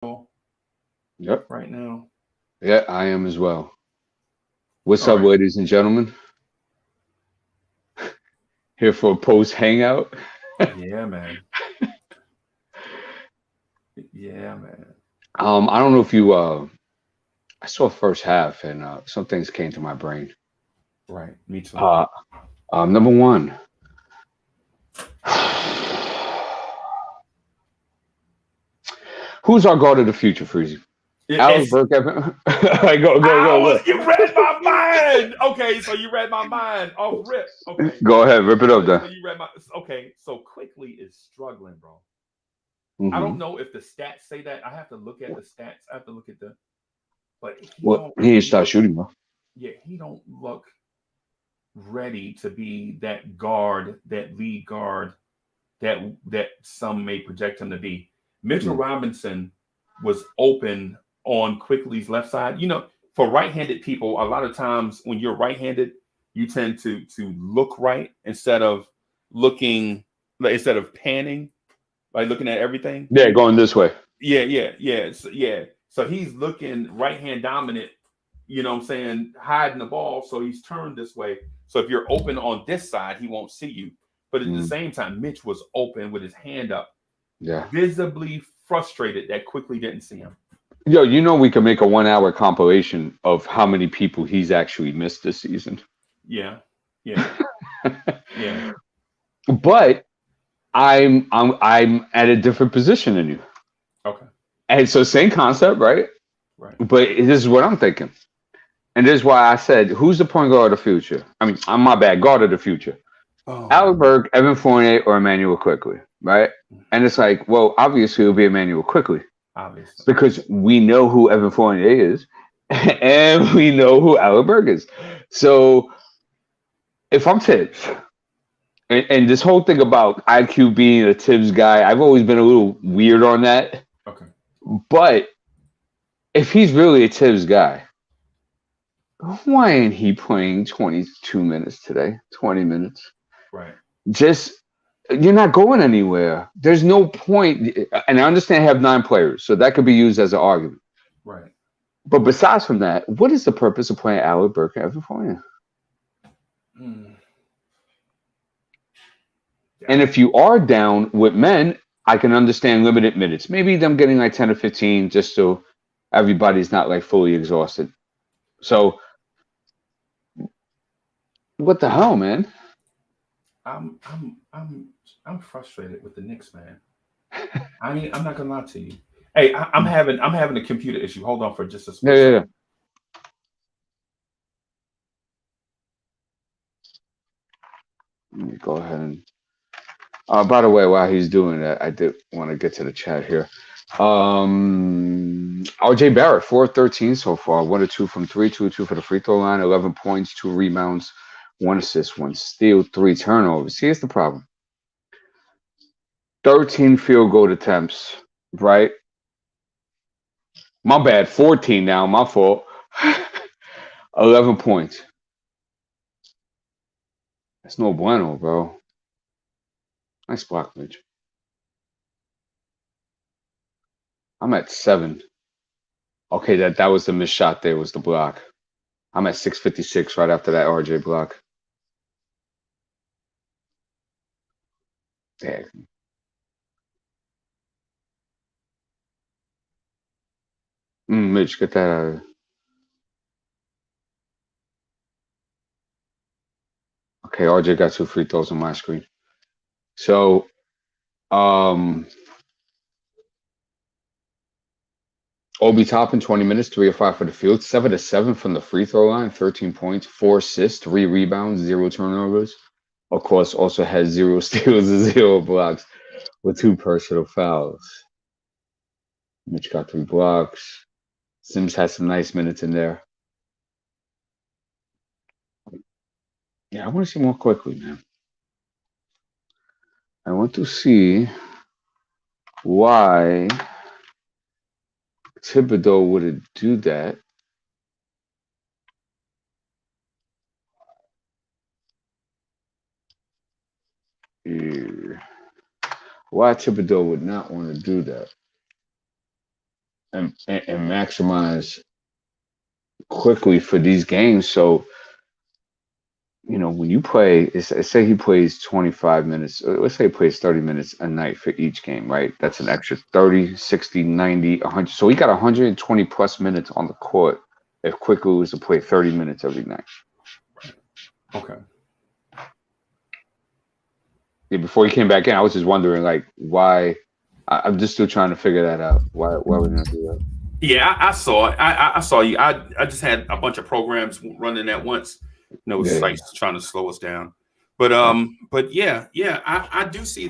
Yep. right now. Yeah, I am as well. What's All up, right. ladies and gentlemen? Here for a post hangout. Yeah, man. Yeah, man. I don't know if you I saw first half and some things came to my brain. Right. Me too. Uh Number one. Who's our guard of the future, Freezy? Alex It's. Burke Evan. Go. You read my mind. Okay, so you read my mind off rip. Okay. Go ahead, rip it up then. So you read my. Okay, so quickly is struggling, bro. I don't Hmm. know if the stats say that. I have to look at the stats. I have to look at the. But he Well, don't he didn't start look. shooting though. Yeah, he don't look ready to be that guard, that lead guard that some may project him to be. Mitchell Mm. Robinson was open on Quickly's left side. For right-handed people, a lot of times when you're right-handed, you tend to look right looking instead of panning, like looking at everything. Yeah, going this way. Yeah. So he's looking right hand dominant, what I'm saying, hiding the ball. So he's turned this way. So if you're open on this side, he won't see you. But at the Mm. same time, Mitch was open with his hand up, Yeah. visibly frustrated that Quickly didn't see him. Yo, we could make a 1 hour compilation of how many people he's actually missed this season. Yeah, yeah, yeah. But I'm at a different position than you. Okay, And so same concept, right? right. But this is what I'm thinking. And this is why I said, who's the point guard of the future? I mean, I'm my bad, guard of the future. Oh Alec man, Burke, Evan Fournier, or Emmanuel Quickly, right? And it's like, well, obviously it'll be Emmanuel Quickly obviously. because we know who Evan Fournier is and we know who Alec Burke is. So if I'm Tibbs, and this whole thing about IQ being a Tibbs guy, I've always been a little weird on that. Okay, But if he's really a Tibbs guy, why ain't he playing 22 minutes today? 20 minutes? right, Just you're not going anywhere. There's no point. And I understand I have 9 players, so that could be used as an argument. right. But besides from that, what is the purpose of playing Alec Burke and Evan Fournier? Mm, And yeah, if you are down with men, I can understand limited minutes. Maybe them getting like 10 or 15 just so everybody's not like fully exhausted. So what the hell, man? I'm, I'm, I'm, I'm frustrated with the Knicks, man. I'm not gonna lie to you. Hey, I'm having a computer issue. Hold on for just a Yeah, split yeah, yeah. second. Let me go ahead and by the way, while he's doing that, I did want to get to the chat here. RJ Barrett, 4 of 13 so far. 1 of 2 from three, 2 of 2 for the free throw line, 11 points, 2 rebounds, 1 assist, 1 steal, 3 turnovers. Here's the problem: 13 field goal attempts, right? My bad, 14 now, my fault. 11 points. That's no bueno, bro. Nice block, Mitch. I'm at 7. Okay, that was the missed shot there, was the block. I'm at 656 right after that RJ block. Damn. Mitch, get that out of there. Okay, RJ got 2 free throws on my screen. So, um, Obi Toppin, 20 minutes, 3 of 5 for the field, 7 of 7 from the free throw line, 13 points, 4 assists, 3 rebounds, 0 turnovers. Of course, also has 0 steals and 0 blocks with 2 personal fouls. Mitch got 3 blocks. Sims had some nice minutes in there. Yeah, I want to see more quickly, man. I want to see why Thibodeau would do that. Eh, Why Thibodeau would not want to do that. and maximize quickly for these games. So, when you play, say he plays 25 minutes, let's say he plays 30 minutes a night for each game, right? That's an extra 30, 60, 90, 100. So he got 120 plus minutes on the court if Quickly was to play 30 minutes every night. Okay. Yeah, before he came back in, I was just wondering, like, why. I'm just still trying to figure that out. Why would not do that? Yeah, I saw it. I saw you. I just had a bunch of programs running at once. Yeah, Sites trying to slow us down. But yeah. yeah. I do see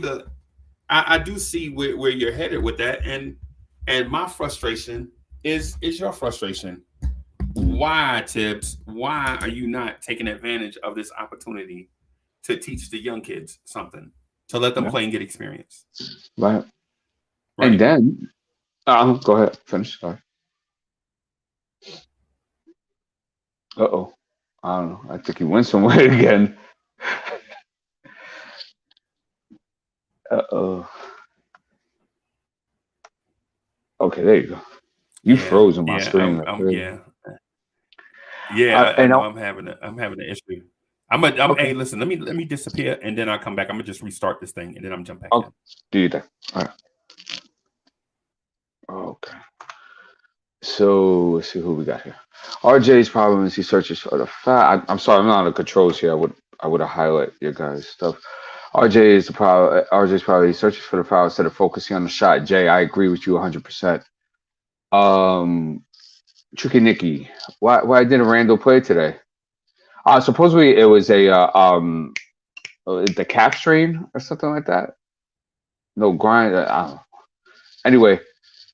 I do see where you're headed with that, and my frustration is your frustration. Mhm. Why, Tibbs? Why are you not taking advantage of this opportunity to teach the young kids something, to let them Yeah, play and get experience? right. And Right? then, go ahead, finish. Sorry. Uh-oh. I don't know. I think he went somewhere again. Uh-oh. Okay, there you go. You Yeah, froze on my yeah. screen like crazy. Yeah. Yeah, I And know I, I'm having an issue. I'm okay. hey, listen, let me disappear and then I'll come back. I'm gonna just restart this thing and then I'm jump back Oh, in. do that. All right. Okay. So let's see who we got here. RJ's problem is he searches for the fact. I'm sorry, I'm not on the controls here. I would have highlight your guys' stuff. RJ is the problem. RJ's probably he searches for the foul instead of focusing on the shot. Jay, I agree with you 100%. Um, Tricky Nicky, why didn't Randall play today? Supposedly it was the calf strain or something like that. No grind. I don't know. Anyway,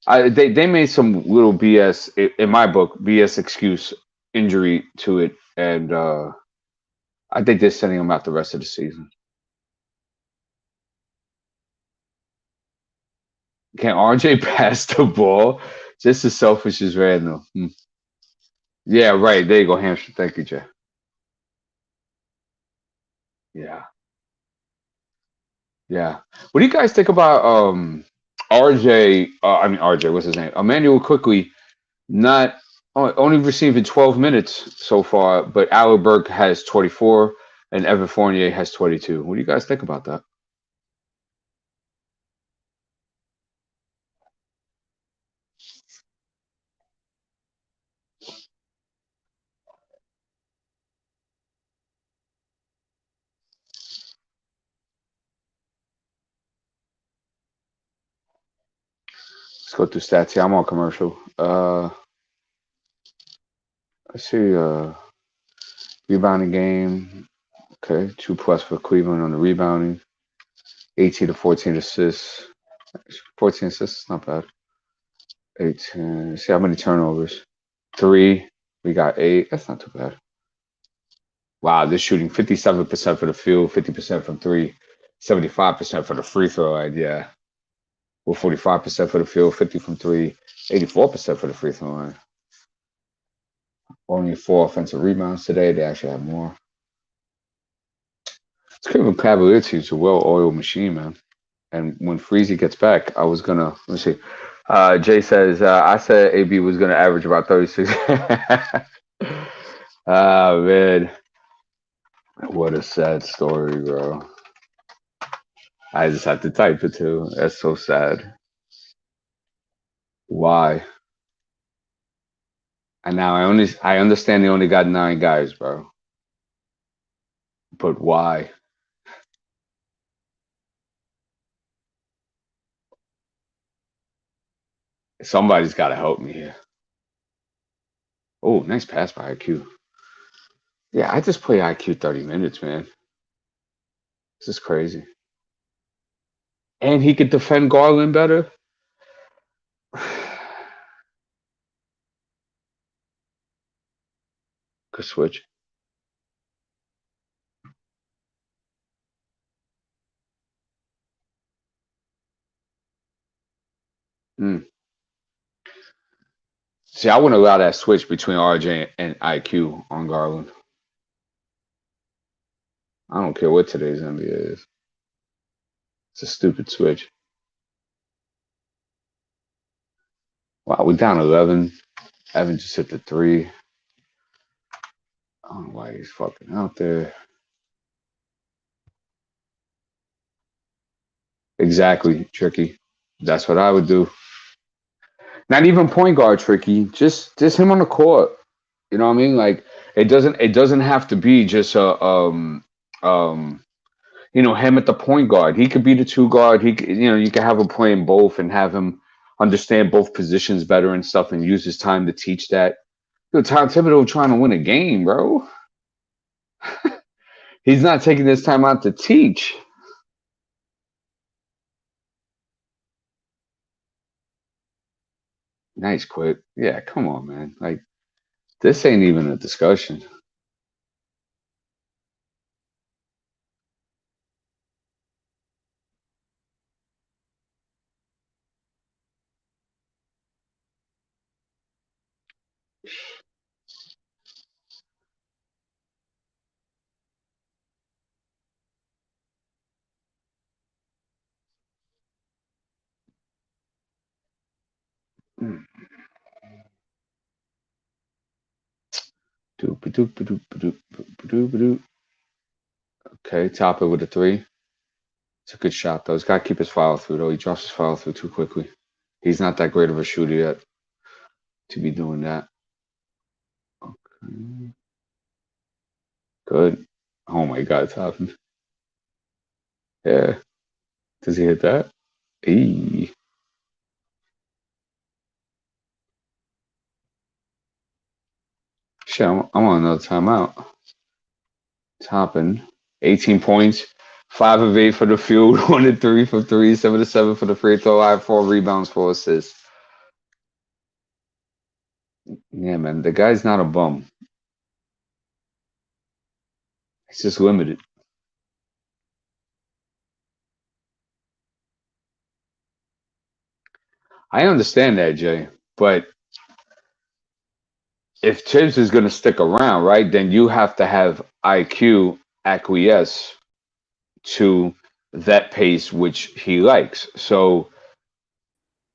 they made some little BS in my book BS excuse injury to it, and I think they're sending him out the rest of the season. Can RJ pass the ball? Just as selfish as Randall. Yeah, right. There you go, hamstring. Thank you, Jay. Yeah, yeah. What do you guys think about RJ? I mean RJ. What's his name? Emmanuel Quickly not only receiving 12 minutes so far, but Allerberg has 24 and Evan Fournier has 22. What do you guys think about that? Let's go through stats here. I'm on commercial. Let's see. Rebounding game. Okay, 2+ for Cleveland on the rebounding. 18 to 14 assists. 14 assists, not bad. 18. See how many turnovers? Three. We got eight. That's not too bad. Wow, they're shooting 57% for the field, 50% from three, 75% for the free throw line. Yeah. Well, 45% for the field, 50 from three, 84% for the free throw line. Only 4 offensive rebounds today. They actually have more. It's Cleveland Cavalier team's a well-oiled machine, man. And when Freezy gets back, I was gonna let's see. Jay says I said AB was gonna average about 36. Ah man, what a sad story, bro. I just have to type it too. That's so sad. Why? And now I understand they only got 9 guys, bro. But why? Somebody's got to help me here. Oh, nice pass by IQ. Yeah, I just play IQ 30 minutes, man. This is crazy. And he could defend Garland better. Good switch. Hmm. See, I wouldn't allow that switch between RJ and IQ on Garland. I don't care what today's NBA is. It's a stupid switch. Wow, we're down 11. Evan just hit the three. I don't know why he's fucking out there. Exactly, Tricky. That's what I would do. Not even point guard Tricky. Just him on the court. You know what I mean? Like it doesn't have to be just a um him at the point guard. He could be the two guard. You could have him playing both and have him understand both positions better and stuff and use his time to teach that. Tom Thibodeau trying to win a game, bro. He's not taking this time out to teach. Nice quit. Yeah, come on, man. Like this ain't even a discussion. Mm. Doop-a-doop-a-doop-a-doop-a-doop-a-doop. Okay, top it with a three. It's a good shot, though. He's got to keep his follow through, though. He drops his follow through too quickly. He's not that great of a shooter yet to be doing that. Okay. Good. Oh my God, Toppin. Yeah. Does he hit that? Eee. Shit, I'm on another timeout. Toppin. 18 points. 5 of 8 for the field. 1 of 3 for 3. 7 of 7 for the free throw line. 4 rebounds, 4 assists. Yeah, man. The guy's not a bum. He's just limited. I understand that, Jay. But if Tibbs is going to stick around, right, then you have to have IQ acquiesce to that pace which he likes. So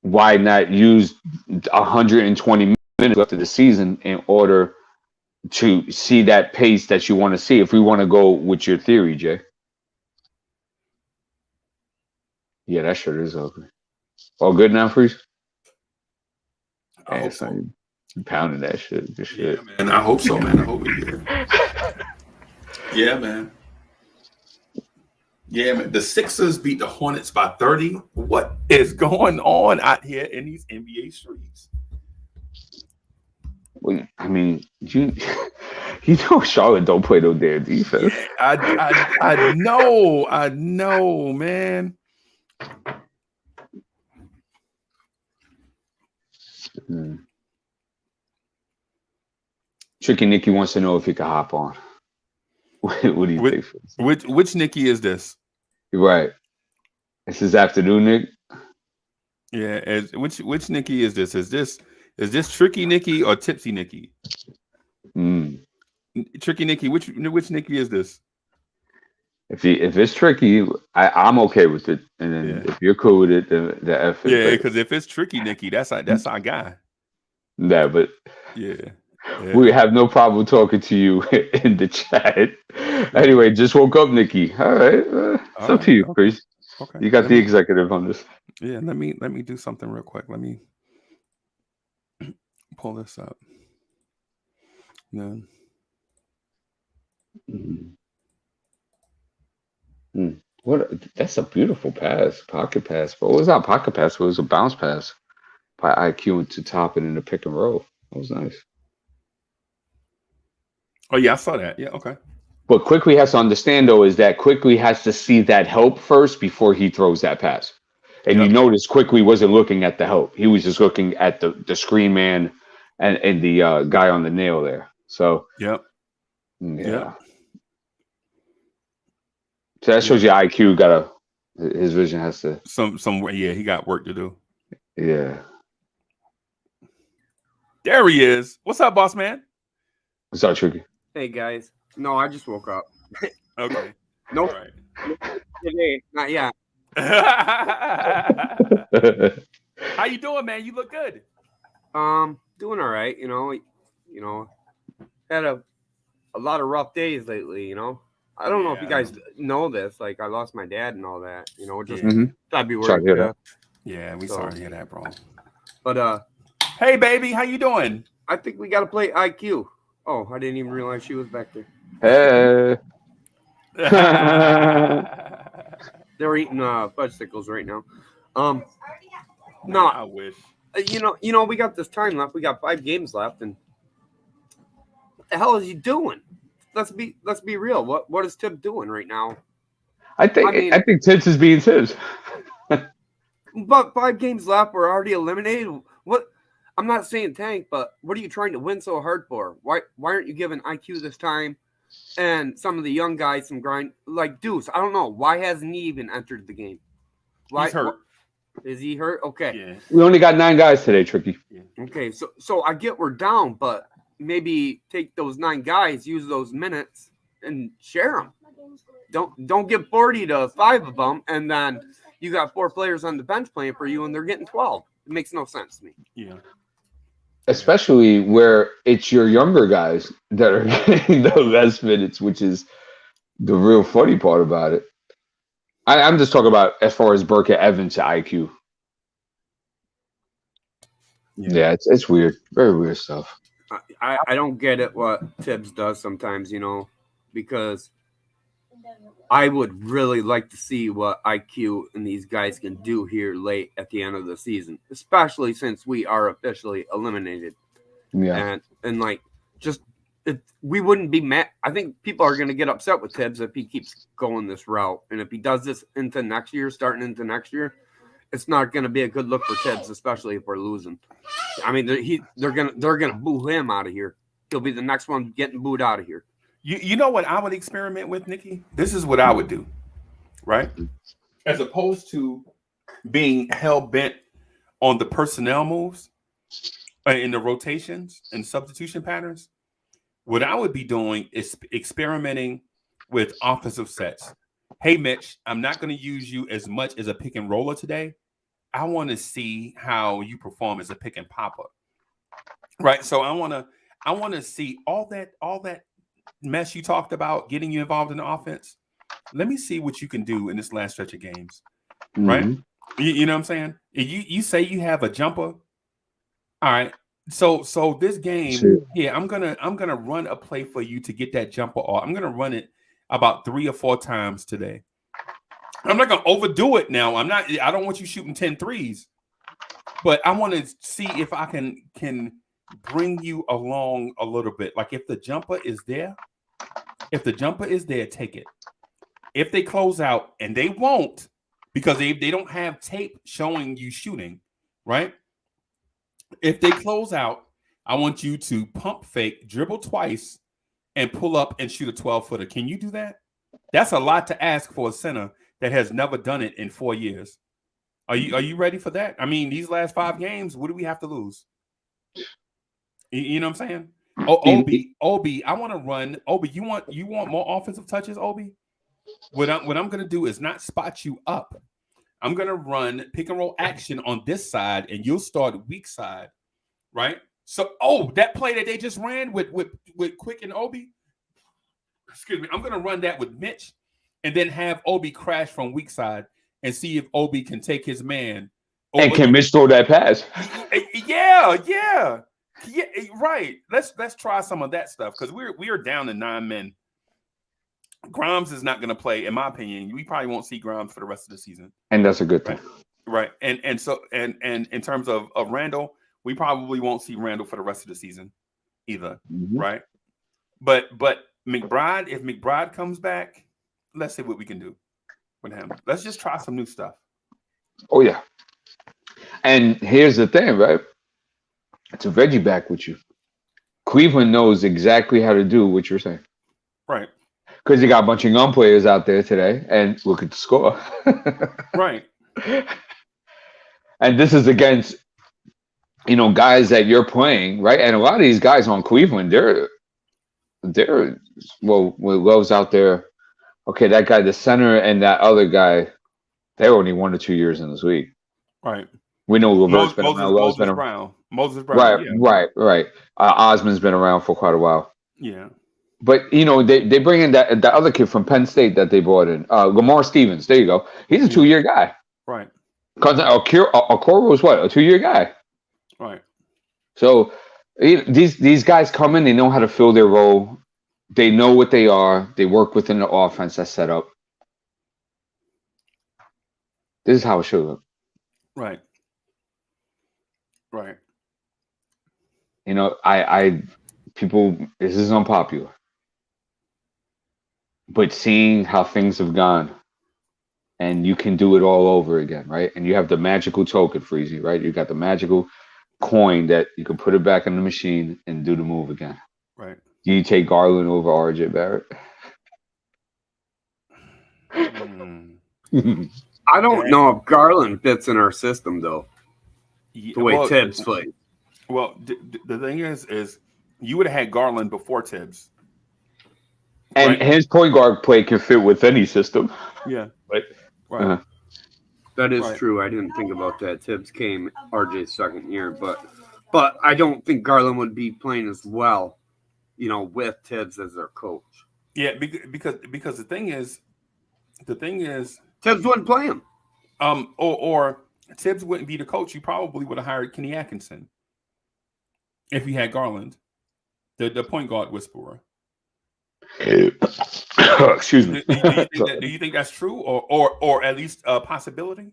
why not use 120 minutes left of the season in order to see that pace that you want to see? If we want to go with your theory, Jay. Yeah, that shirt is ugly. All good now, Freeze? I hope so. You pounding that shit. Good shit. Yeah, man. I hope so, man. I hope we do. Yeah, man. Yeah, man. The Sixers beat the Hornets by 30. What is going on out here in these NBA streets? Well, I mean, you Charlotte don't play no damn defense. Yeah, I know, man. Mm. Tricky Nicky wants to know if he can hop on. What do you think? Which Nicky is this? Right. This is afternoon, Nick. Yeah. Which Nicky is this? Is this Tricky Nicky or Tipsy Nicky? Tricky Nicky. Which Nicky is this? If it's tricky, I'm okay with it. And then if you're cool with it, the F. Yeah, because if it's Tricky Nicky, that's our guy. Yeah, but yeah. We have no problem talking to you in the chat. Anyway, just woke up, Nikki. All right, it's up to you, Chris. Okay. You got the executive on this. Yeah, let me do something real quick. Let me pull this up. Then. What? That's a beautiful pass, pocket pass. But what was that pocket pass? It was a bounce pass by IQ into Toppin in the pick and roll. That was nice. Oh yeah, I saw that. Yeah, okay. But Quickly has to understand though is that Quickly has to see that help first before he throws that pass. And you notice Quickly wasn't looking at the help; he was just looking at the screen man and the guy on the nail there. So yeah. So that shows you IQ his vision has to somewhere. Yeah, he got work to do. Yeah. There he is. What's up, boss man? What's up, Tricky? Hey guys. No, I just woke up. Okay. No. Nope. Today, not yet. How you doing, man? You look good. Doing all right. Had a lot of rough days lately. I don't know if you guys know this. Like, I lost my dad and all that. Just I'd be Sorry worried. to hear that. Yeah, we sorry to hear that, bro. But Hey, baby, how you doing? I think we got to play IQ. Oh, I didn't even realize she was back there. Hey. They're eating fudgesicles right now. No, I wish. We got this time left. We got 5 games left, and what the hell is he doing? Let's be real. What is Tibbs doing right now? I think Tibbs is being Tibbs. But 5 games left, we're already eliminated. What? I'm not saying tank, but what are you trying to win so hard for? Why aren't you giving IQ this time? And some of the young guys some grind, like Deuce. I don't know why hasn't he even entered the game. Why? He's hurt. Is he hurt? Okay. Yeah. We only got 9 guys today, Tricky. Okay, so I get we're down, but maybe take those 9 guys, use those minutes, and share them. Don't give 40 to 5 of them, and then you got 4 players on the bench playing for you, and they're getting 12. It makes no sense to me. Yeah. Especially where it's your younger guys that are getting the less minutes, which is the real funny part about it. I'm just talking about as far as Burke Evans to IQ. Yeah, it's weird. Very weird stuff. I don't get it what Tibbs does sometimes, because I would really like to see what IQ and these guys can do here late at the end of the season, especially since we are officially eliminated. Yeah. And like, we wouldn't be mad. I think people are going to get upset with Tibbs if he keeps going this route. And if he does this into next year, starting into next year, it's not going to be a good look for Tibbs, especially if we're losing. I mean, they're gonna boo him out of here. He'll be the next one getting booed out of here. You know what I would experiment with, Nikki? This is what I would do, right? As opposed to being hell-bent on the personnel moves in the rotations and substitution patterns, what I would be doing is experimenting with offensive sets. Hey, Mitch, I'm not going to use you as much as a pick and roller today. I want to see how you perform as a pick and popper, right? So I want to see all that mess you talked about, getting you involved in the offense. Let me see what you can do in this last stretch of games, right? You know what I'm saying? You say you have a jumper. All right. So this game, I'm gonna run a play for you to get that jumper off. I'm gonna run it about 3 or 4 times today. I'm not gonna overdo it now. I don't want you shooting 10 threes, but I want to see if I can bring you along a little bit. Like if the jumper is there, take it. If they close out, and they won't, because they don't have tape showing you shooting, right? If they close out, I want you to pump fake, dribble twice, and pull up and shoot a 12-footer. Can you do that? That's a lot to ask for a center that has never done it in 4 years. Are you ready for that? I mean, these last 5 games, what do we have to lose? You know what I'm saying? Obi, I want to run. Obi, you want more offensive touches, Obi? What I'm gonna do is not spot you up. I'm gonna run pick and roll action on this side, and you'll start weak side, right? So, that play that they just ran with Quick and Obi. Excuse me. I'm gonna run that with Mitch, and then have Obi crash from weak side and see if Obi can take his man. And can Mitch throw that pass? Yeah, right. Let's try some of that stuff because we are down to 9 men. Grimes is not going to play, in my opinion. We probably won't see Grimes for the rest of the season, and that's a good thing, right? And so in terms of Randall, we probably won't see Randall for the rest of the season either, right? But McBride, if McBride comes back, let's see what we can do with him. Let's just try some new stuff. Oh yeah, and here's the thing, right? It's a Reggie back with you. Cleveland knows exactly how to do what you're saying, right? Because you got a bunch of young players out there today, and look at the score. Right. And this is against, guys that you're playing, right? And a lot of these guys on Cleveland, they're with Love's out there. Okay, that guy, the center, and that other guy, they're only 1 or 2 years in this league. Right. We know Levert's been around. Love's been Moses around. Brown. Moses Brown. Right, Yeah. right. Osman's been around for quite a while. Yeah. But they bring in that other kid from Penn State that they brought in, Lamar Stevens. There you go. He's a 2-year guy. Right. Okoro is what, a 2-year guy. Right. So these guys come in, they know how to fill their role. They know what they are. They work within the offense that's set up. This is how it should look. Right. Right. You know, people, this is unpopular. But seeing how things have gone, and you can do it all over again, right? And you have the magical token, Freezy, right? You got the magical coin that you can put it back in the machine and do the move again. Right. Do you take Garland over RJ Barrett? I don't know if Garland fits in our system, though, the way Tibbs plays. Well, the thing is you would have had Garland before Tibbs. And his point guard play can fit with any system. Yeah. Right. Right. That is true. I didn't think about that. Tibbs came RJ's second year, but I don't think Garland would be playing as well, you know, with Tibbs as their coach. Yeah, because the thing is Tibbs wouldn't play him. Or Tibbs wouldn't be the coach. You probably would have hired Kenny Atkinson if you had Garland, the point guard whisperer. Excuse me. Do you think that's true, or at least a possibility?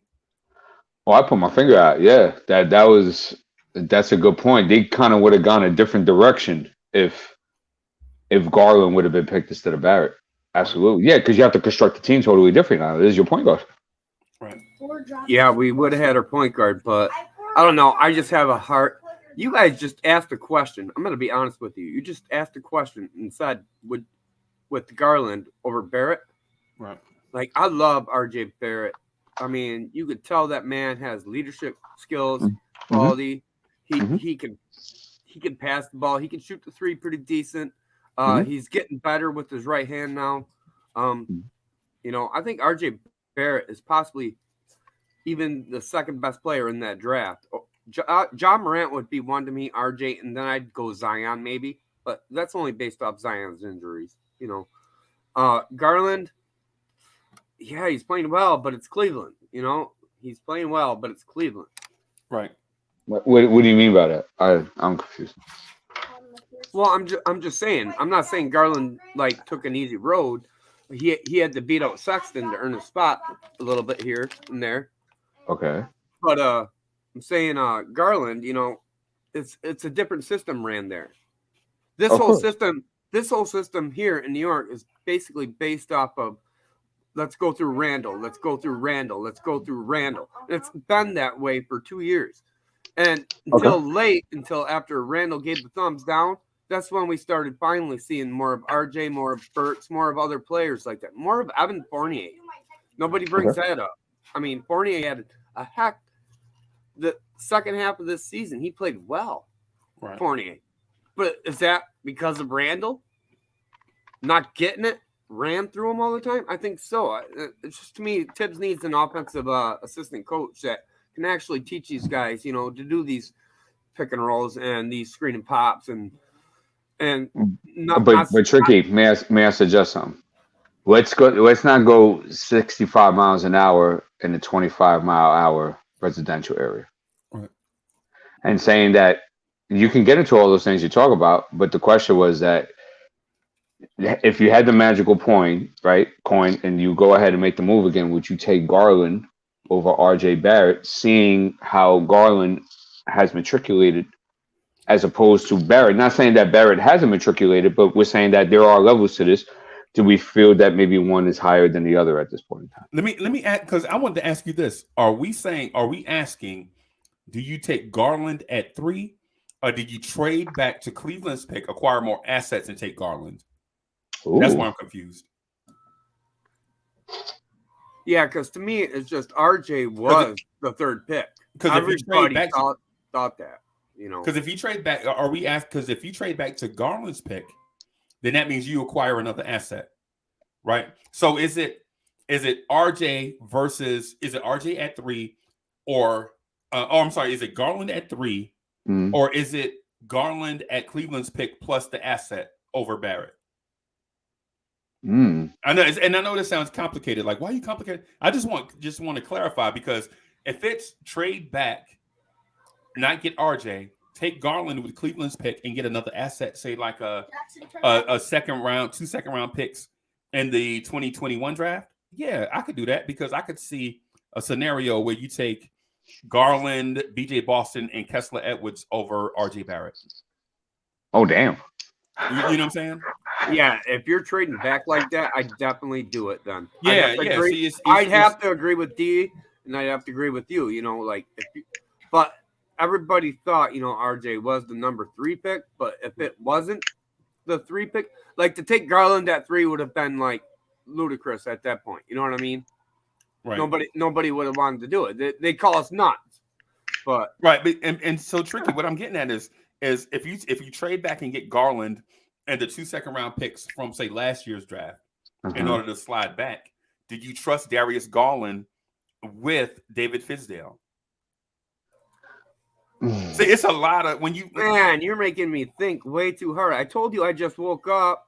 Well, I put my finger out. Yeah, that's a good point. They kind of would have gone a different direction if Garland would have been picked instead of Barrett. Absolutely, yeah, because you have to construct the team totally different now. This is your point guard. Right. Yeah, we would have had our point guard, but I don't know. I just have a heart. You guys just asked a question. I'm going to be honest with you. You just asked a question and said, with Garland over Barrett. Right. Like, I love RJ Barrett. I mean, you could tell that man has leadership skills, quality. He can pass the ball. He can shoot the three pretty decent. He's getting better with his right hand now. You know, I think RJ Barrett is possibly even the second best player in that draft. John Morant would be one to me, RJ, and then I'd go Zion maybe, but that's only based off Zion's injuries. You know, Garland, yeah, he's playing well, but it's Cleveland. You know, he's playing well, but it's Cleveland. Right. What do you mean by that? I'm confused. Well, I'm just saying. I'm not saying Garland like took an easy road. He had to beat out Sexton to earn a spot a little bit here and there. Okay. But I'm saying Garland, you know, it's a different system ran there. This whole system here in New York is basically based off of let's go through Randall, let's go through Randall, let's go through Randall. And it's been that way for 2 years. And until after Randall gave the thumbs down, that's when we started finally seeing more of RJ, more of Burks, more of other players like that, more of Evan Fournier. Nobody brings that up. I mean, Fournier had the second half of this season, he played well. Right. Fournier. But is that because of Randall not getting it? Ran through him all the time? I think so. It's just, to me, Tibbs needs an offensive assistant coach that can actually teach these guys, you know, to do these pick and rolls and these screen and pops and but Tricky, may I suggest something? Let's not go 65 miles an hour in a 25-mile-an-hour residential area. Right. And saying that you can get into all those things you talk about, but the question was that if you had the magical coin, and you go ahead and make the move again, would you take Garland over RJ Barrett, seeing how Garland has matriculated as opposed to Barrett? Not saying that Barrett hasn't matriculated, but we're saying that there are levels to this. Do we feel that maybe one is higher than the other at this point in time? Let me ask, because I wanted to ask you this. Are we asking, do you take Garland at 3, or did you trade back to Cleveland's pick, acquire more assets, and take Garland? Ooh. That's why I'm confused. Yeah, because to me, it's just RJ was the third pick. Because everybody thought that, you know. Because if you trade back, if you trade back to Garland's pick, then that means you acquire another asset, right? So is it RJ at 3, or I'm sorry. Is it Garland at 3, Mm. or is it Garland at Cleveland's pick plus the asset over Barrett? Mm. I know, and I know this sounds complicated. Like, why are you complicated? I just want to clarify, because if it's trade back, not get RJ, take Garland with Cleveland's pick and get another asset, say like a second round, 2 second round picks in the 2021 draft. Yeah, I could do that, because I could see a scenario where you take Garland, BJ Boston, and Kessler Edwards over RJ Barrett. Oh, damn. You know what I'm saying? Yeah, if you're trading back like that, I'd definitely do it then. Yeah, See, See, I'd have to agree with D, and I'd have to agree with you. You know, like but everybody thought, you know, RJ was the number 3 pick, but if it wasn't the 3 pick, like to take Garland at 3 would have been like ludicrous at that point. You know what I mean? Right. Nobody would have wanted to do it. They call us nuts. But right, but and so Tricky, what I'm getting at is if you trade back and get Garland and the 2 second round picks from, say, last year's draft in order to slide back, did you trust Darius Garland with David Fizdale? See, it's a lot of man, you're making me think way too hard. I told you I just woke up.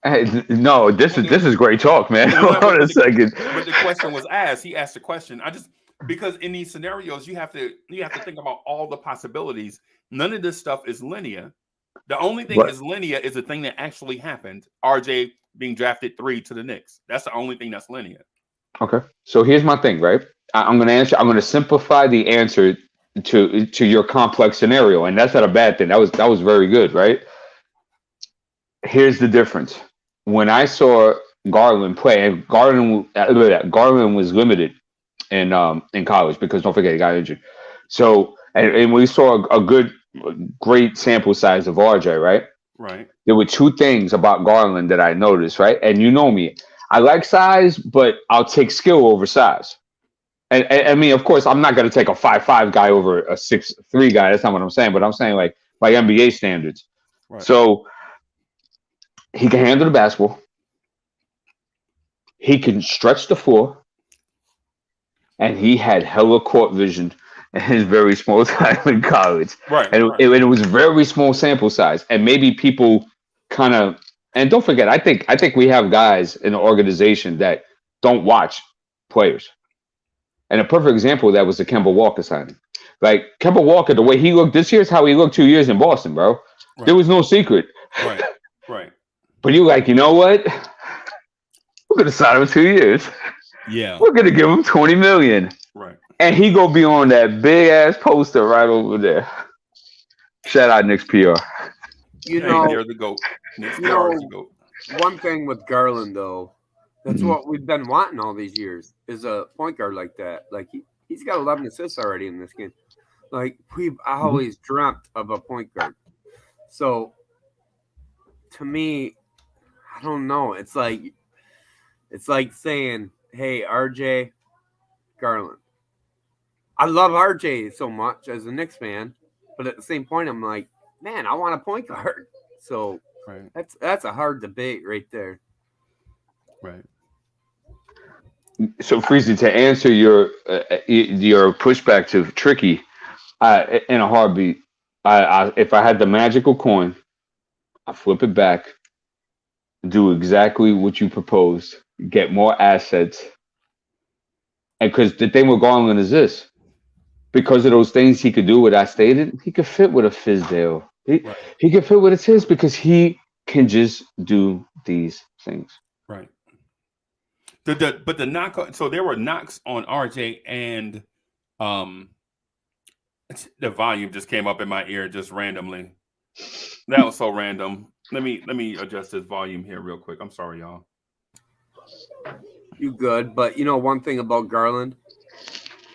Hey, no, this is great talk, man. Hold on a second. But the question was asked. He asked the question. Because in these scenarios, you have to think about all the possibilities. None of this stuff is linear. The only thing is linear is the thing that actually happened. RJ being drafted 3 to the Knicks. That's the only thing that's linear. Okay. So here's my thing, right? I'm going to simplify the answer to your complex scenario, and that's not a bad thing. That was very good, right? Here's the difference. When I saw Garland play, and Garland was limited in college, because don't forget he got injured. So and we saw a great sample size of RJ, right? Right. There were 2 things about Garland that I noticed, right? And you know me, I like size, but I'll take skill over size. And I mean, of course, I'm not going to take a 5'5" guy over a 6'3" guy. That's not what I'm saying. But I'm saying like NBA standards. Right. So he can handle the basketball. He can stretch the floor. And he had hella court vision in his very small time in college. Right. And it was very small sample size. And maybe people kind of, and don't forget, I think we have guys in the organization that don't watch players. And a perfect example of that was the Kemba Walker signing. Like Kemba Walker, the way he looked this year is how he looked 2 years in Boston, bro. Right. There was no secret. Right. But you're like, you know what? We're gonna sign him 2 years. Yeah. We're gonna give him $20 million. Right. And he gonna be on that big ass poster right over there. Shout out Knicks PR. You know, they're the GOAT. Knicks PR is the GOAT. One thing with Garland though, that's what we've been wanting all these years, is a point guard like that. Like he's got 11 assists already in this game. Like we've always dreamt of a point guard. So to me, I don't know. It's like saying, hey, RJ Garland. I love RJ so much as a Knicks fan, but at the same point, I'm like, man, I want a point guard. So that's a hard debate right there. Right. So, Freezy, to answer your pushback to Tricky, in a heartbeat, if I had the magical coin, I flip it back, do exactly what you proposed, get more assets, and because the thing with Garland is this. Because of those things he could do, what I stated, he could fit with a Fizdale. He could fit with a Tiz because he can just do these things. Right. But the knock, so there were knocks on RJ, and the volume just came up in my ear just randomly. That was so random. Let me adjust this volume here real quick. I'm sorry, y'all. You good, but you know one thing about Garland,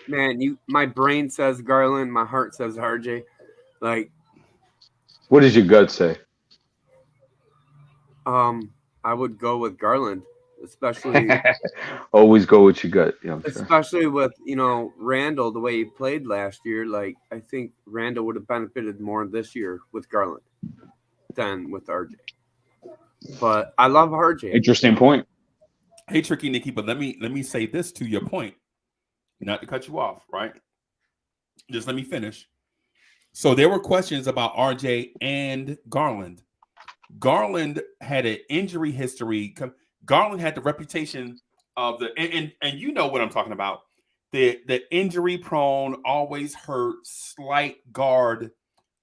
man, my brain says Garland, my heart says RJ. Like, what does your gut say? I would go with Garland, especially. Always go with your gut, especially with Randall, the way he played last year. Like, I think Randall would have benefited more this year with Garland than with RJ. But I love RJ. Interesting point. Hey, Tricky Nikki, but let me say this to your point, not to cut you off, right? Just let me finish. So there were questions about RJ and Garland. Garland had an injury history. Garland had the reputation of and you know what I'm talking about. The injury prone, always hurt, slight guard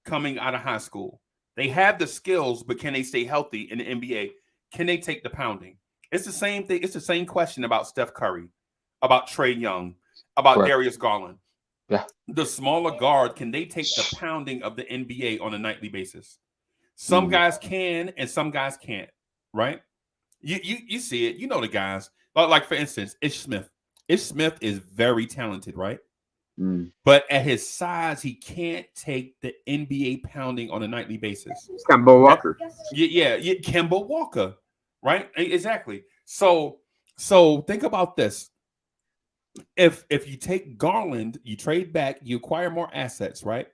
coming out of high school. They have the skills, but can they stay healthy in the NBA? Can they take the pounding? It's the same thing. It's the same question about Steph Curry, about Trae Young, about Correct. Darius Garland. Yeah. The smaller guard, can they take the pounding of the NBA on a nightly basis? Some guys can and some guys can't, right? You see it. You know the guys. Like for instance, Ish Smith. Ish Smith is very talented, right? But at his size, he can't take the NBA pounding on a nightly basis. Kemba Walker. Yeah, Kemba Walker, right? Exactly. So think about this. If you take Garland, you trade back, you acquire more assets, right?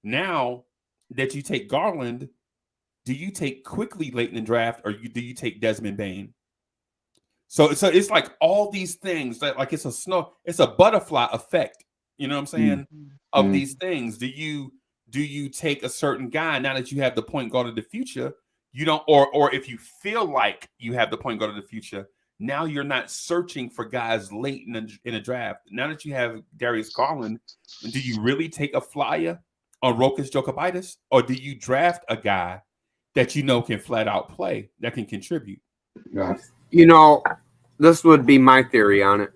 Now that you take Garland, do you take quickly late in the draft, or do you take Desmond Bane? So it's like all these things, like it's a butterfly effect. You know what I'm saying? Of these things, do you take a certain guy now that you have the point guard of the future? You don't, or if you feel like you have the point guard of the future, now you're not searching for guys late in a draft. Now that you have Darius Garland, do you really take a flyer on Rokas Jokibitis, or do you draft a guy that you know can flat out play, that can contribute? Yeah. You know, this would be my theory on it.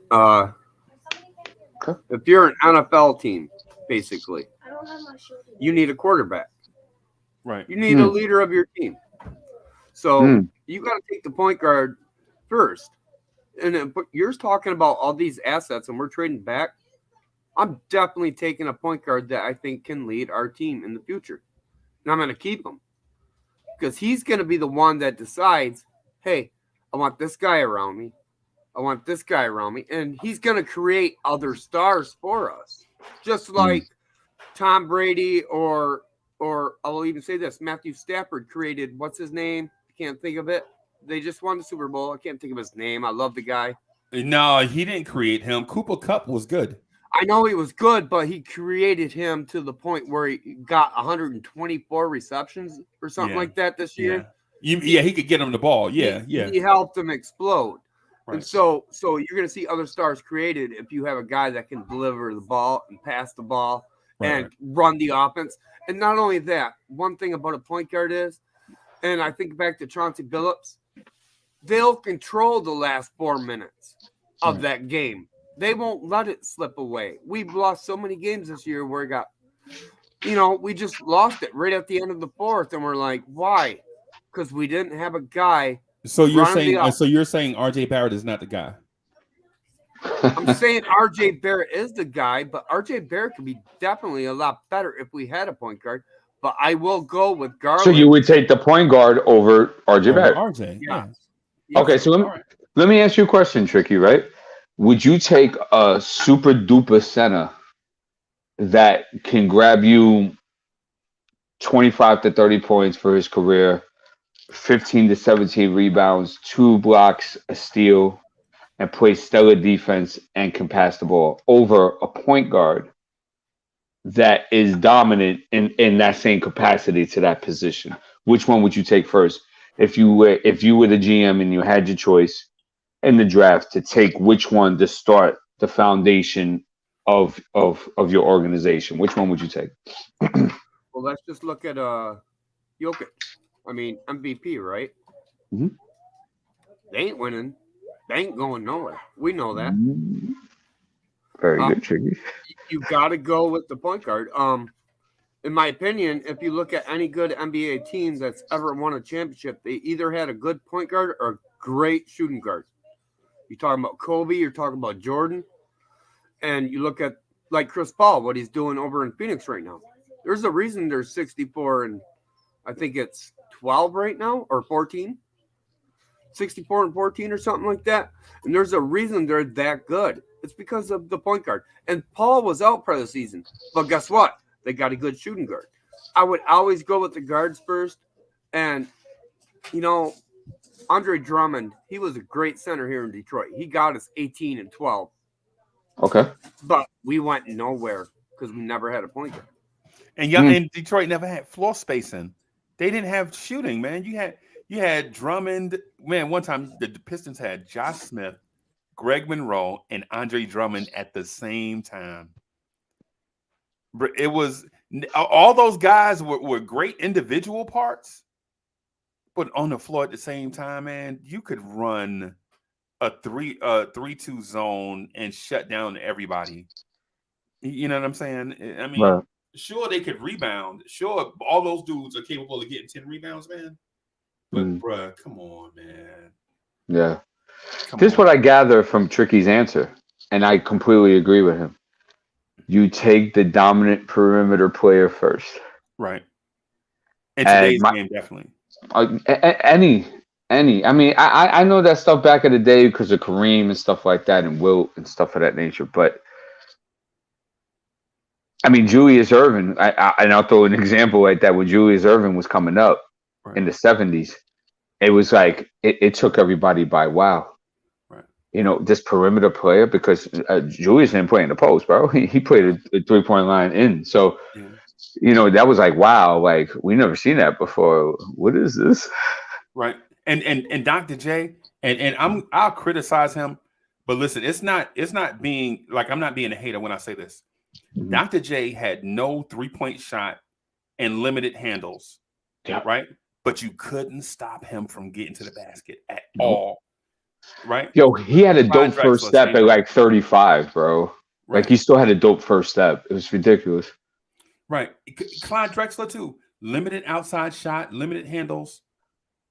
If you're an NFL team, basically, you need a quarterback. Right. You need a leader of your team. So you got to take the point guard first. And then, but you're talking about all these assets, and we're trading back. I'm definitely taking a point guard that I think can lead our team in the future. And I'm going to keep him because he's going to be the one that decides, hey, I want this guy around me. I want this guy around me. And he's going to create other stars for us. Just like Tom Brady or I'll even say this, Matthew Stafford created, what's his name? I can't think of it. They just won the Super Bowl. I can't think of his name. I love the guy. No, he didn't create him. Cooper Kupp was good. I know he was good, but he created him to the point where he got 124 receptions or something like that this year. Yeah, he could get him the ball. Yeah. He helped him explode. Right. And so you're going to see other stars created if you have a guy that can deliver the ball and pass the ball and run the offense. And not only that, one thing about a point guard is, and I think back to Chauncey Billups, they'll control the last 4 minutes of that game. They won't let it slip away. We've lost so many games this year where we just lost it right at the end of the fourth, and we're like, why? Because we didn't have a guy. So you're saying RJ Barrett is not the guy? I'm saying RJ Barrett is the guy, but RJ Barrett could be definitely a lot better if we had a point guard. But I will go with Garland. So you would take the point guard over RJ Barrett? RJ, yeah. Okay, so let me ask you a question, Tricky, right? Would you take a super duper center that can grab you 25 to 30 points for his career, 15 to 17 rebounds, 2 blocks, a steal, and play stellar defense and can pass the ball over a point guard that is dominant in that same capacity to that position? Which one would you take first? If you were the GM and you had your choice in the draft to take which one to start the foundation of your organization, which one would you take? Well, let's just look at Jokic. I mean, MVP, right? Mm-hmm. They ain't winning. They ain't going nowhere. We know that. Very good, Tricky. You got to go with the point guard. In my opinion, if you look at any good NBA team that's ever won a championship, they either had a good point guard or a great shooting guard. You're talking about Kobe, you're talking about Jordan, and you look at like Chris Paul, what he's doing over in Phoenix right now. There's a reason they're 64 and I think it's 12 right now or 14. 64 and 14 or something like that. And there's a reason they're that good. It's because of the point guard. And Paul was out for the season. But guess what? They got a good shooting guard. I would always go with the guards first. And, Andre Drummond, he was a great center here in Detroit. He got us 18 and 12. Okay. But we went nowhere. because we never had a point guard. And and Detroit never had floor spacing. They didn't have shooting, man. You had Drummond. Man, one time the Pistons had Josh Smith, Greg Monroe, and Andre Drummond at the same time. It was all those guys were great individual parts, but on the floor at the same time, man, you could run a 3-2 zone and shut down everybody. You know what I'm saying? I mean, Right. Sure they could rebound. Sure, all those dudes are capable of getting 10 rebounds, man. But bruh, come on, man. Yeah. This is what I gather from Tricky's answer, and I completely agree with him. You take the dominant perimeter player first. Right. In today's game, definitely. Any. I mean, I know that stuff back in the day because of Kareem and stuff like that, and Wilt and stuff of that nature. But I mean, Julius Erving, and I'll throw an example like that when Julius Erving was coming up in the 70s. It was like it took everybody by wow. Right. You know, this perimeter player, because Julius didn't play in the post, bro. He played a 3-point line in. So, you know, that was like, wow, like we never seen that before. What is this? Right. And Dr. J, and I'll criticize him, but listen, it's not being like, I'm not being a hater when I say this. Dr. J had no 3-point shot and limited handles. Yeah. Right. But you couldn't stop him from getting to the basket at all. Right. Yo, he had a dope first step at like 35, bro. Right. Like he still had a dope first step. It was ridiculous. Right. Clyde Drexler too. Limited outside shot, limited handles.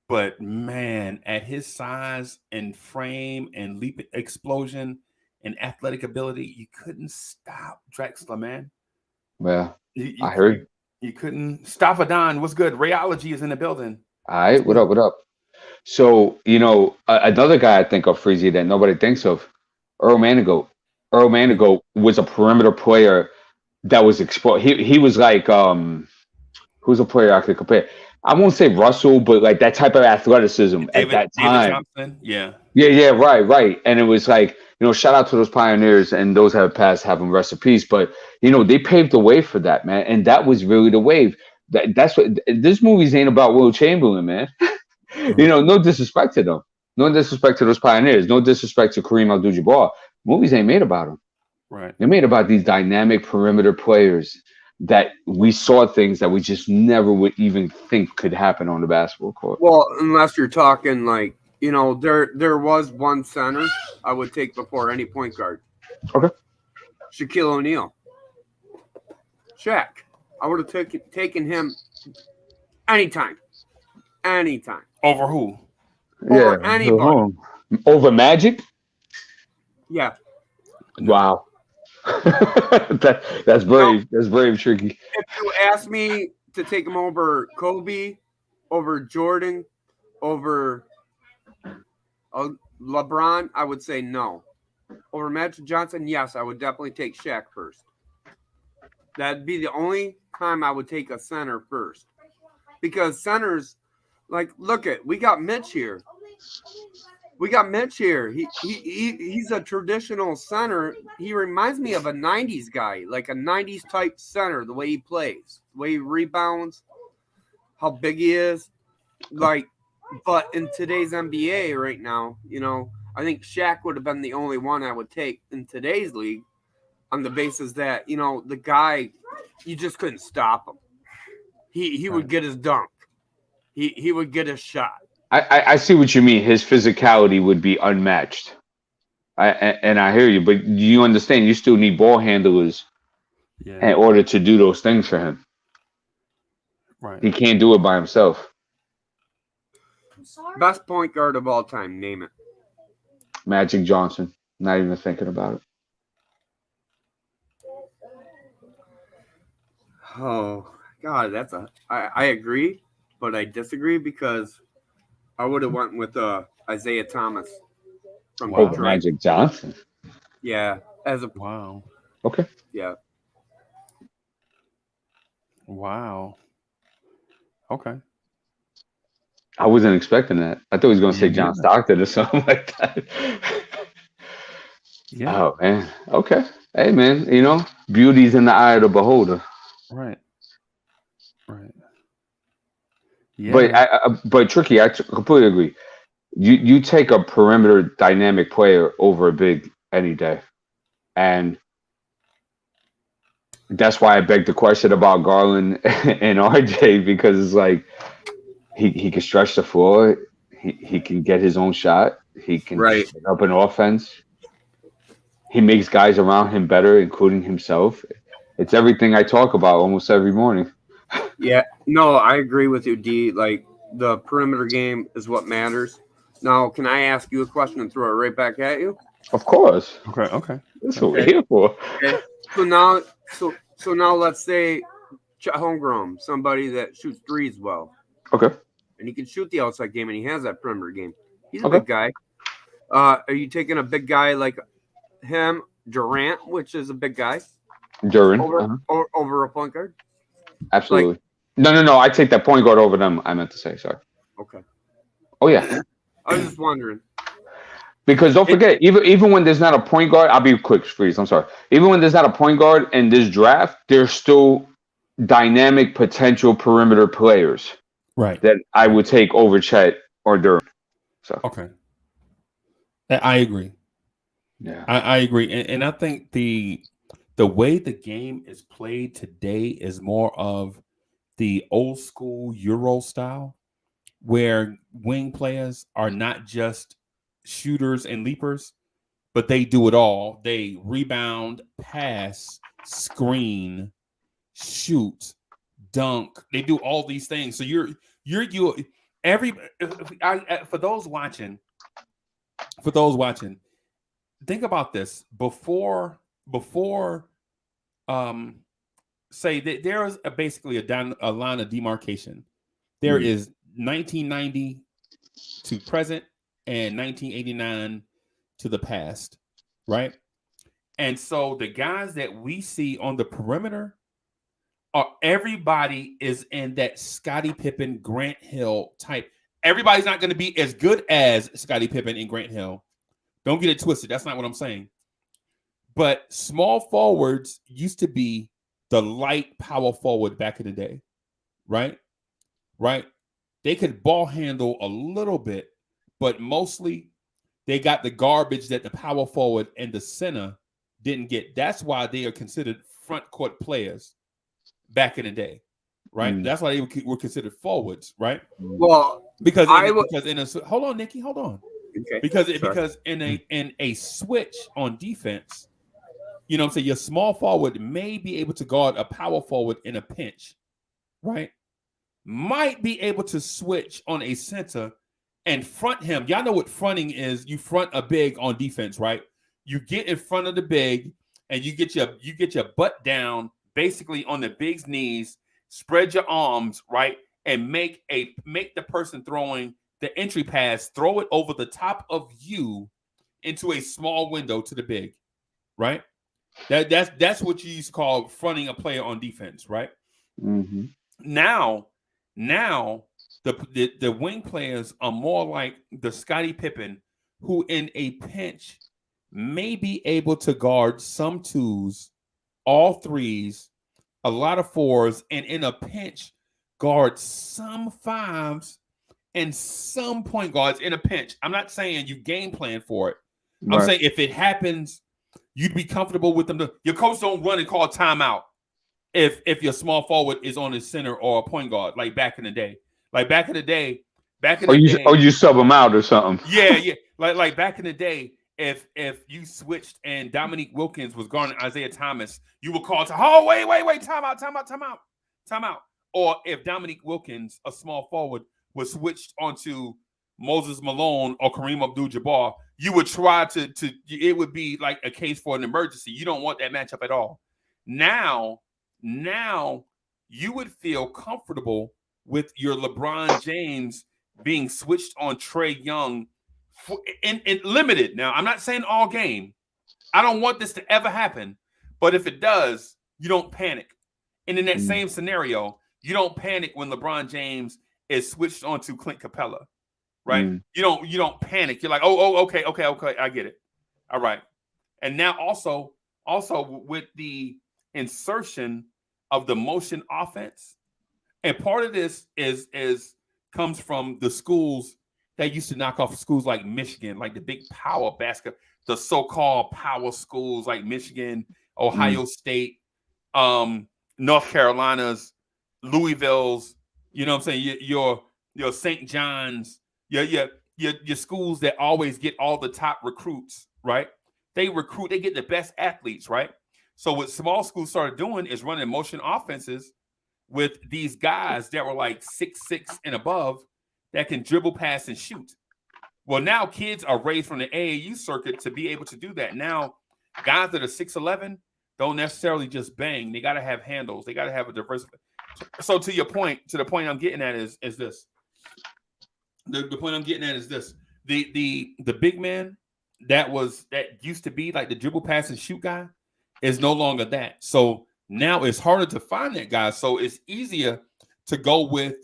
But man, at his size and frame and leap explosion and athletic ability, you couldn't stop Drexler, man. Yeah, I heard. You couldn't stop a Don. What's good? Rayology is in the building. All right, what up? So, you know, another guy I think of, Freezy, that nobody thinks of, Earl Manigault. Earl Manigault was a perimeter player that was exposed. He was like, who's a player I could compare? I won't say Russell, but like that type of athleticism at that time. David Johnson, yeah, right. And it was like, you know, shout out to those pioneers and those that have passed, have them rest in peace. But you know, they paved the way for that, man, and that was really the wave. That's what this movie's ain't about. Will Chamberlain, man. You know, no disrespect to them, no disrespect to those pioneers, no disrespect to Kareem Abdul-Jabbar. Movies ain't made about them. Right. They're made about these dynamic perimeter players that we saw things that we just never would even think could happen on the basketball court. Well, unless you're talking like, you know, there was one center I would take before any point guard. Okay. Shaquille O'Neal. Shaq. I would have taken him anytime. Over who? Over anybody. Over Magic? Yeah. Wow. That's brave. That's brave, Tricky. If you ask me to take him over Kobe, over Jordan, over LeBron, I would say no. Over Magic Johnson, yes, I would definitely take Shaq first. That'd be the only time I would take a center first. Because centers, like, we got Mitch here. He's a traditional center. He reminds me of a 90s guy, like a 90s type center, the way he plays, the way he rebounds, how big he is. Like, but in today's NBA right now, you know, I think Shaq would have been the only one I would take in today's league on the basis that, you know, the guy, you just couldn't stop him. He would get his dunk. He would get his shot. I see what you mean. His physicality would be unmatched. And I hear you, but you understand you still need ball handlers in order to do those things for him. Right. He can't do it by himself. Best point guard of all time, name it. Magic Johnson. Not even thinking about it. Oh, God, I agree, but I disagree because I would have went with Isaiah Thomas from Detroit. Magic Johnson. Yeah, wow. Okay. Yeah. Wow. Okay. I wasn't expecting that. I thought he was going to say John Stockton or something like that. Yeah. Oh man. Okay. Hey man, beauty's in the eye of the beholder. Right. Right. Yeah, But man. but Tricky, completely agree. You take a perimeter dynamic player over a big any day, and that's why I beg the question about Garland and RJ because it's like he can stretch the floor, he can get his own shot, he can Right. set up an offense, he makes guys around him better, including himself. It's everything I talk about almost every morning. Yeah. No, I agree with you, D. Like the perimeter game is what matters. Now, can I ask you a question and throw it right back at you? Of course, Okay. Okay. that's Okay. what we're Okay. here for. Okay. So now let's say Chet Holmgren, somebody that shoots threes well, Okay, and he can shoot the outside game, and he has that perimeter game. He's a okay, big guy. Are you taking a big guy like him, Durant, which is a big guy, Duran, over a point guard? Like, absolutely. No. I take that point guard over them. I meant to say, sorry. okay. Oh yeah, I was just wondering. because don't forget, even when there's not a point guard, I'll be quick, freeze. I'm sorry. Even when there's not a point guard in this draft, there's still dynamic potential perimeter players Right. that I would take over Chet or Duran. So Okay. I agree. yeah, I agree, and I think the way the game is played today is more of the old school Euro style, where wing players are not just shooters and leapers, but they do it all. They rebound, pass, screen, shoot, dunk. They do all these things. So you every for those watching, think about this before say that there is basically a line of demarcation. There Mhm. is 1990 to present and 1989 to the past, right? And so the guys that we see on the perimeter are everybody is in that Scottie Pippen, Grant Hill type. Everybody's not going to be as good as Scottie Pippen and Grant Hill. Don't get it twisted. That's not what I'm saying. But small forwards used to be the light power forward back in the day, right? Right? They could ball handle a little bit, but mostly they got the garbage that the power forward and the center didn't get. That's why they are considered front court players back in the day, right? Mm. That's why they were considered forwards, right? Well, Because I would. because in a hold on, Nikki, hold on. Okay. Because in a switch on defense, you know what I'm saying, your small forward may be able to guard a power forward in a pinch, right? Might be able to switch on a center and front him. Y'all know what fronting is. You front a big on defense, right? You get in front of the big and you get your butt down basically on the big's knees, spread your arms, right? And make the person throwing the entry pass, throw it over the top of you into a small window to the big, right? That's what you used to call fronting a player on defense, right? Mm-hmm. Now the wing players are more like the Scottie Pippen, who in a pinch may be able to guard some twos, all threes, a lot of fours, and in a pinch guard some fives and some point guards in a pinch. I'm not saying you game plan for it. I'm Right. saying if it happens, you'd be comfortable with them. Your coach don't run and call timeout if your small forward is on his center or a point guard, like back in the day. Or you sub them out or something. Yeah. Like back in the day, if you switched and Dominique Wilkins was guarding Isaiah Thomas, you would call to, oh, wait, timeout. Or if Dominique Wilkins, a small forward, was switched onto Moses Malone or Kareem Abdul-Jabbar, you would try to it would be like a case for an emergency. You don't want that matchup at all. Now you would feel comfortable with your LeBron James being switched on Trae Young in limited. Now, I'm not saying all game. I don't want this to ever happen. But if it does, you don't panic. And in that same scenario, you don't panic when LeBron James is switched onto Clint Capella, right? You don't panic. You're like, okay, I get it. All right. And now also also with the insertion of the motion offense, and part of this is comes from the schools that used to knock off schools like Michigan, like the big power basket, the so-called power schools like Michigan, Ohio State, North Carolina's, Louisville's, you know what I'm saying? Your St. John's, your schools that always get all the top recruits, right? They get the best athletes, right? So what small schools started doing is running motion offenses with these guys that were like 6'6" and above that can dribble, pass, and shoot. Well, now kids are raised from the AAU circuit to be able to do that. Now, guys that are 6'11" don't necessarily just bang. They got to have handles. They got to have a diverse. So to your point, to the point I'm getting at is this. The point I'm getting at is this. The big man that used to be like the dribble, pass, and shoot guy is no longer that. So now it's harder to find that guy. So it's easier to go with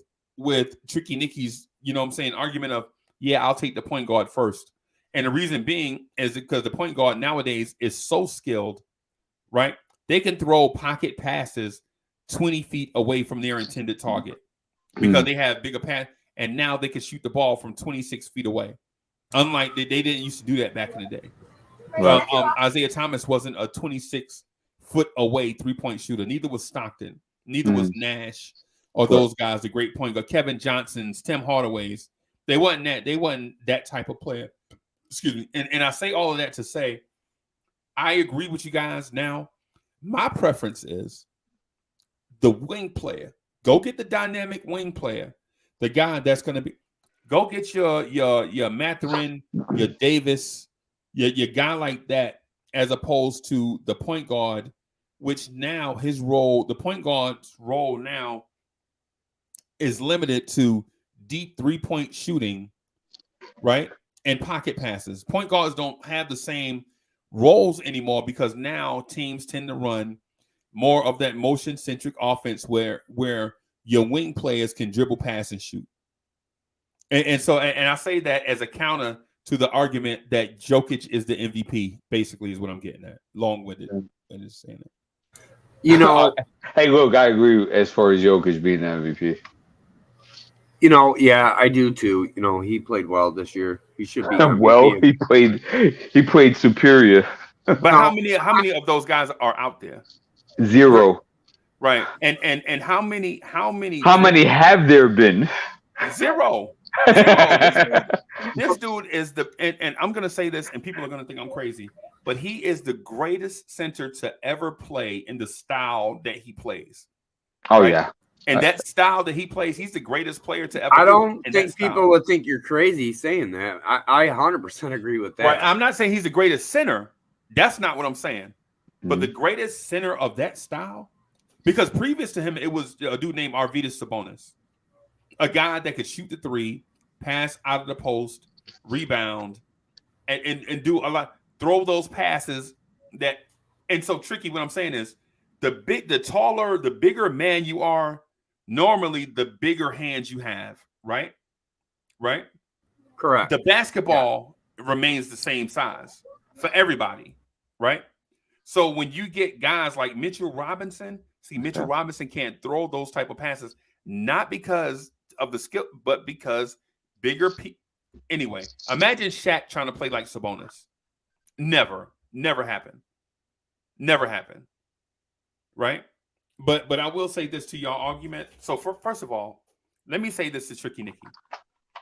Tricky Nicky's, you know what I'm saying, argument of, yeah, I'll take the point guard first. And the reason being is because the point guard nowadays is so skilled, right? They can throw pocket passes 20 feet away from their intended target because they have bigger pass, and now they can shoot the ball from 26 feet away. Unlike they didn't used to do that back in the day. Right. Isaiah Thomas wasn't a 26-foot away three-point shooter. Neither was Stockton. Neither was Nash or those guys, the great point guard, Kevin Johnsons, Tim Hardaway's. They wasn't that type of player. Excuse me. And I say all of that to say, I agree with you guys. Now, my preference is the wing player. Go get the dynamic wing player, the guy that's going to be. Go get your Mathurin, your Davis, your guy like that, as opposed to the point guard, which now his role, the point guard's role now, is limited to deep three-point shooting, right, and pocket passes. Point guards don't have the same roles anymore because now teams tend to run more of that motion-centric offense where your wing players can dribble, pass, and shoot. And so I say that as a counter to the argument that Jokic is the MVP, basically, is what I'm getting at. Long-winded. And just saying it. You know, hey, look, I agree as far as Jokic being the MVP. You know, yeah, I do too. You know, he played well this year. He should be MVP. Well, he played superior. But how many of those guys are out there? Zero. Right. And how many have there been? Zero. This dude is and I'm gonna say this, and people are gonna think I'm crazy, but he is the greatest center to ever play in the style that he plays. Oh, right? Yeah. And that style that he plays, he's the greatest player to ever. I don't think people would think you're crazy saying that. I 100% agree with that. Right. I'm not saying he's the greatest center. That's not what I'm saying. But the greatest center of that style, because previous to him, it was a dude named Arvydas Sabonis, a guy that could shoot the three, pass out of the post, rebound, and do a lot, throw those passes that. And so Tricky, what I'm saying is, the taller, the bigger man you are, normally the bigger hands you have, right? Right? Correct. The basketball remains the same size for everybody, right? So when you get guys like Mitchell Robinson, Mitchell Robinson can't throw those type of passes, not because of the skill, but because bigger people. Anyway, imagine Shaq trying to play like Sabonis. Never happened. Never happened. Right? But I will say this to y'all argument. So first of all, let me say this to Tricky Nicky.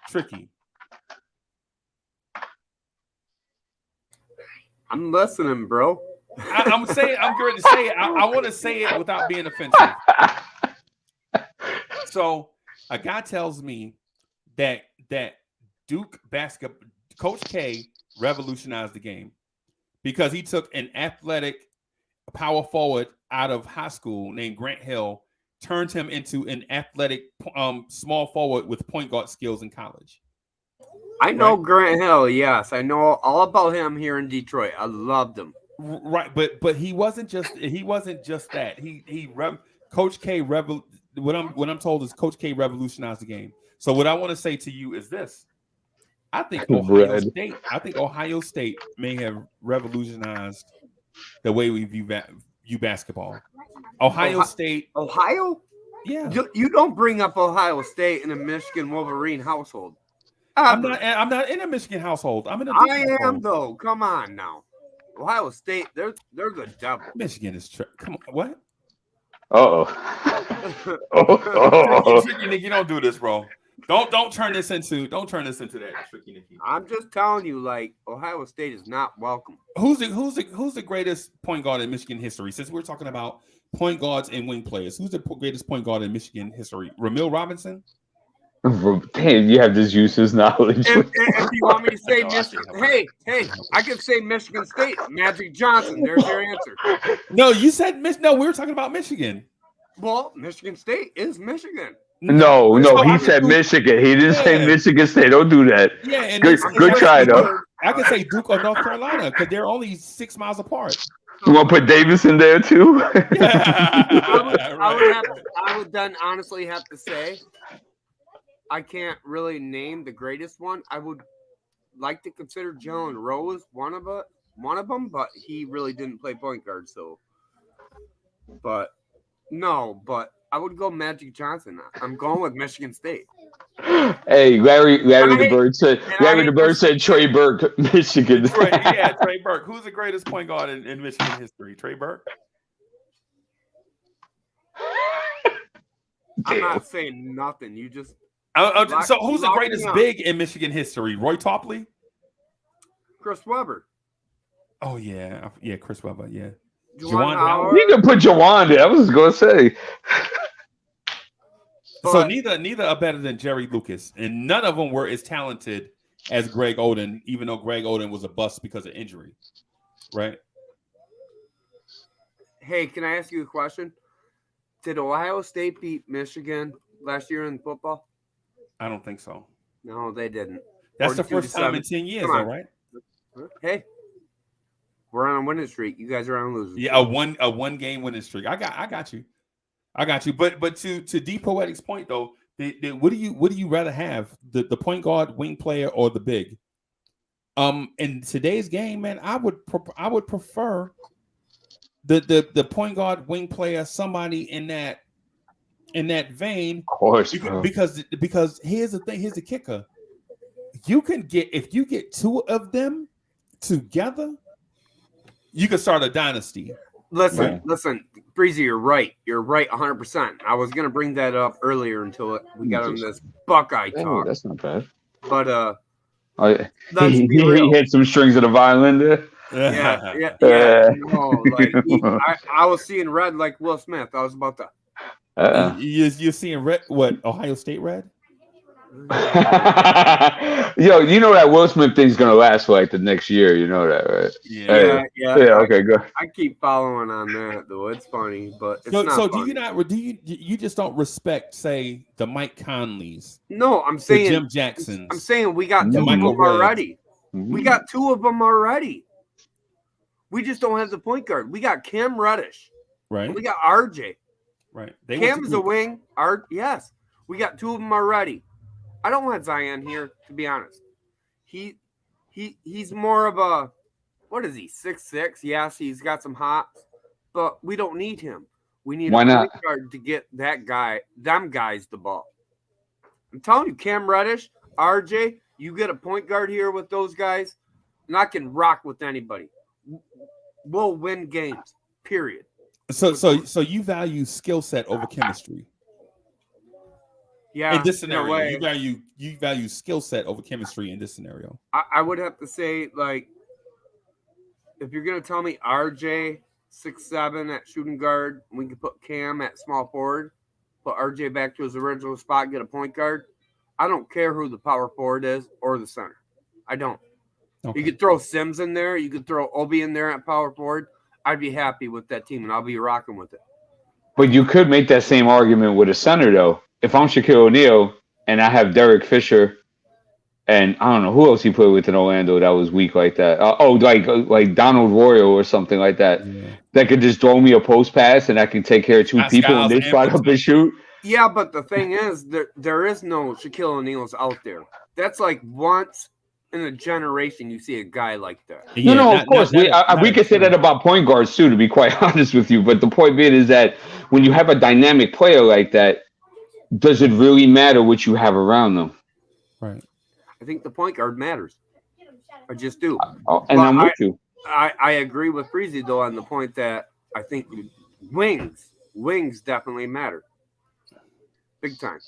Tricky. I'm listening, bro. I'm going to say it. I want to say it without being offensive. So a guy tells me that Duke basketball Coach K revolutionized the game because he took an athletic power forward out of high school named Grant Hill, turned him into an athletic small forward with point guard skills in college. I know Grant Hill. Yes, I know all about him here in Detroit. I loved him. Right, but he wasn't just that. Coach K what I'm told is Coach K revolutionized the game. So what I want to say to you is this: I think Ohio State may have revolutionized the way we view basketball. Ohio State. Ohio? Yeah. You don't bring up Ohio State in a Michigan Wolverine household. I'm not in a Michigan household. I'm in a I am though. Come on now. Ohio State, they're the devil. Michigan is come on, what? Tricky Nick, you don't do this, bro. Don't turn this into that, Tricky Nicky. I'm just telling you, like, Ohio State is not welcome. Who's the greatest point guard in Michigan history? Since we're talking about point guards and wing players, who's the greatest point guard in Michigan history? Ramil Robinson? Damn, you have this useless knowledge. If you want me to say Michigan, hey, I could say Michigan State, Magic Johnson. There's your answer. No, you said no. We were talking about Michigan. Well, Michigan State is Michigan. No, he said Michigan. He didn't say Michigan State. Don't do that. Yeah, and good try though. I could say Duke or North Carolina because they're only 6 miles apart. You want to put Davis in there too? I would then honestly have to say I can't really name the greatest one. I would like to consider Jalen Rose one of them, but he really didn't play point guard. So, but I would go Magic Johnson. I'm going with Michigan State. Hey, Larry the Bird said Trey Burke, Michigan. Trey Burke. Who's the greatest point guard in Michigan history? Trey Burke. I'm not saying nothing. You just. So who's the greatest big in Michigan history? Roy Topley? Chris Webber. Oh yeah, Chris Webber. Yeah. Juwan Howard. You can put Juwan there. I was going to say. So neither are better than Jerry Lucas, and none of them were as talented as Greg Oden, even though Greg Oden was a bust because of injury, right? Hey, can I ask you a question? Did Ohio State beat Michigan last year in football? I don't think so. No, they didn't. That's the first time in 10 years, though, right? Hey, we're on a winning streak. You guys are on a losing streak. Yeah, a one game winning streak. I got you. But to D Poetic's point though, what do you rather have, the point guard, wing player, or the big? In today's game, man, I would prefer the point guard, wing player, somebody in that vein. Of course, because here's the thing, here's the kicker. If you get two of them together, you can start a dynasty. Listen, Breezy, you're right. You're right 100%. I was going to bring that up earlier until we got on this Buckeye talk. That's not bad. But he hit some strings of the violin there. Yeah. No, I was seeing red like Will Smith. I was about to. You're seeing red? What, Ohio State red? Yo, you know that Will Smith thing's gonna last for like the next year. You know that, right? Yeah. Okay, good. I keep following on that though. It's funny, but it's not so funny. do you just don't respect, say, the Mike Conleys? No, I'm saying the Jim Jacksons. I'm saying we got two of them already. We got two of them already. We just don't have the point guard. We got Cam Reddish. Right. We got RJ. Right. Cam is a wing. Yes. We got two of them already. I don't want Zion here, to be honest. He's more of a, what is he, 6'6"? Yes, he's got some hops, but we don't need him. We need a point guard to get them guys the ball. I'm telling you, Cam Reddish, RJ, you get a point guard here with those guys, and I can rock with anybody. We'll win games, period. So you value skill set over chemistry. Yeah, in this scenario, you value skill set over chemistry in this scenario. I would have to say, like, if you're gonna tell me RJ 6'7" at shooting guard, we can put Cam at small forward, put RJ back to his original spot, get a point guard. I don't care who the power forward is or the center. I don't. Okay. You could throw Sims in there. You could throw Obi in there at power forward. I'd be happy with that team, and I'll be rocking with it. But you could make that same argument with a center, though. If I'm Shaquille O'Neal and I have Derek Fisher, and I don't know who else he played with in Orlando that was weak like that. Like Donald Royal or something like that. Yeah. That could just throw me a post pass and I can take care of two people and they spot up and shoot. Yeah, but the thing is, there is no Shaquille O'Neal's out there. That's like once in a generation you see a guy like that. No, Yeah, of course. We could say that about point guards too, to be quite honest with you. But the point being is that when you have a dynamic player like that, does it really matter what you have around them? right. I think the point guard matters. I just do. And I'm with you. I agree with Freezy though on the point that I think wings definitely matter, big time.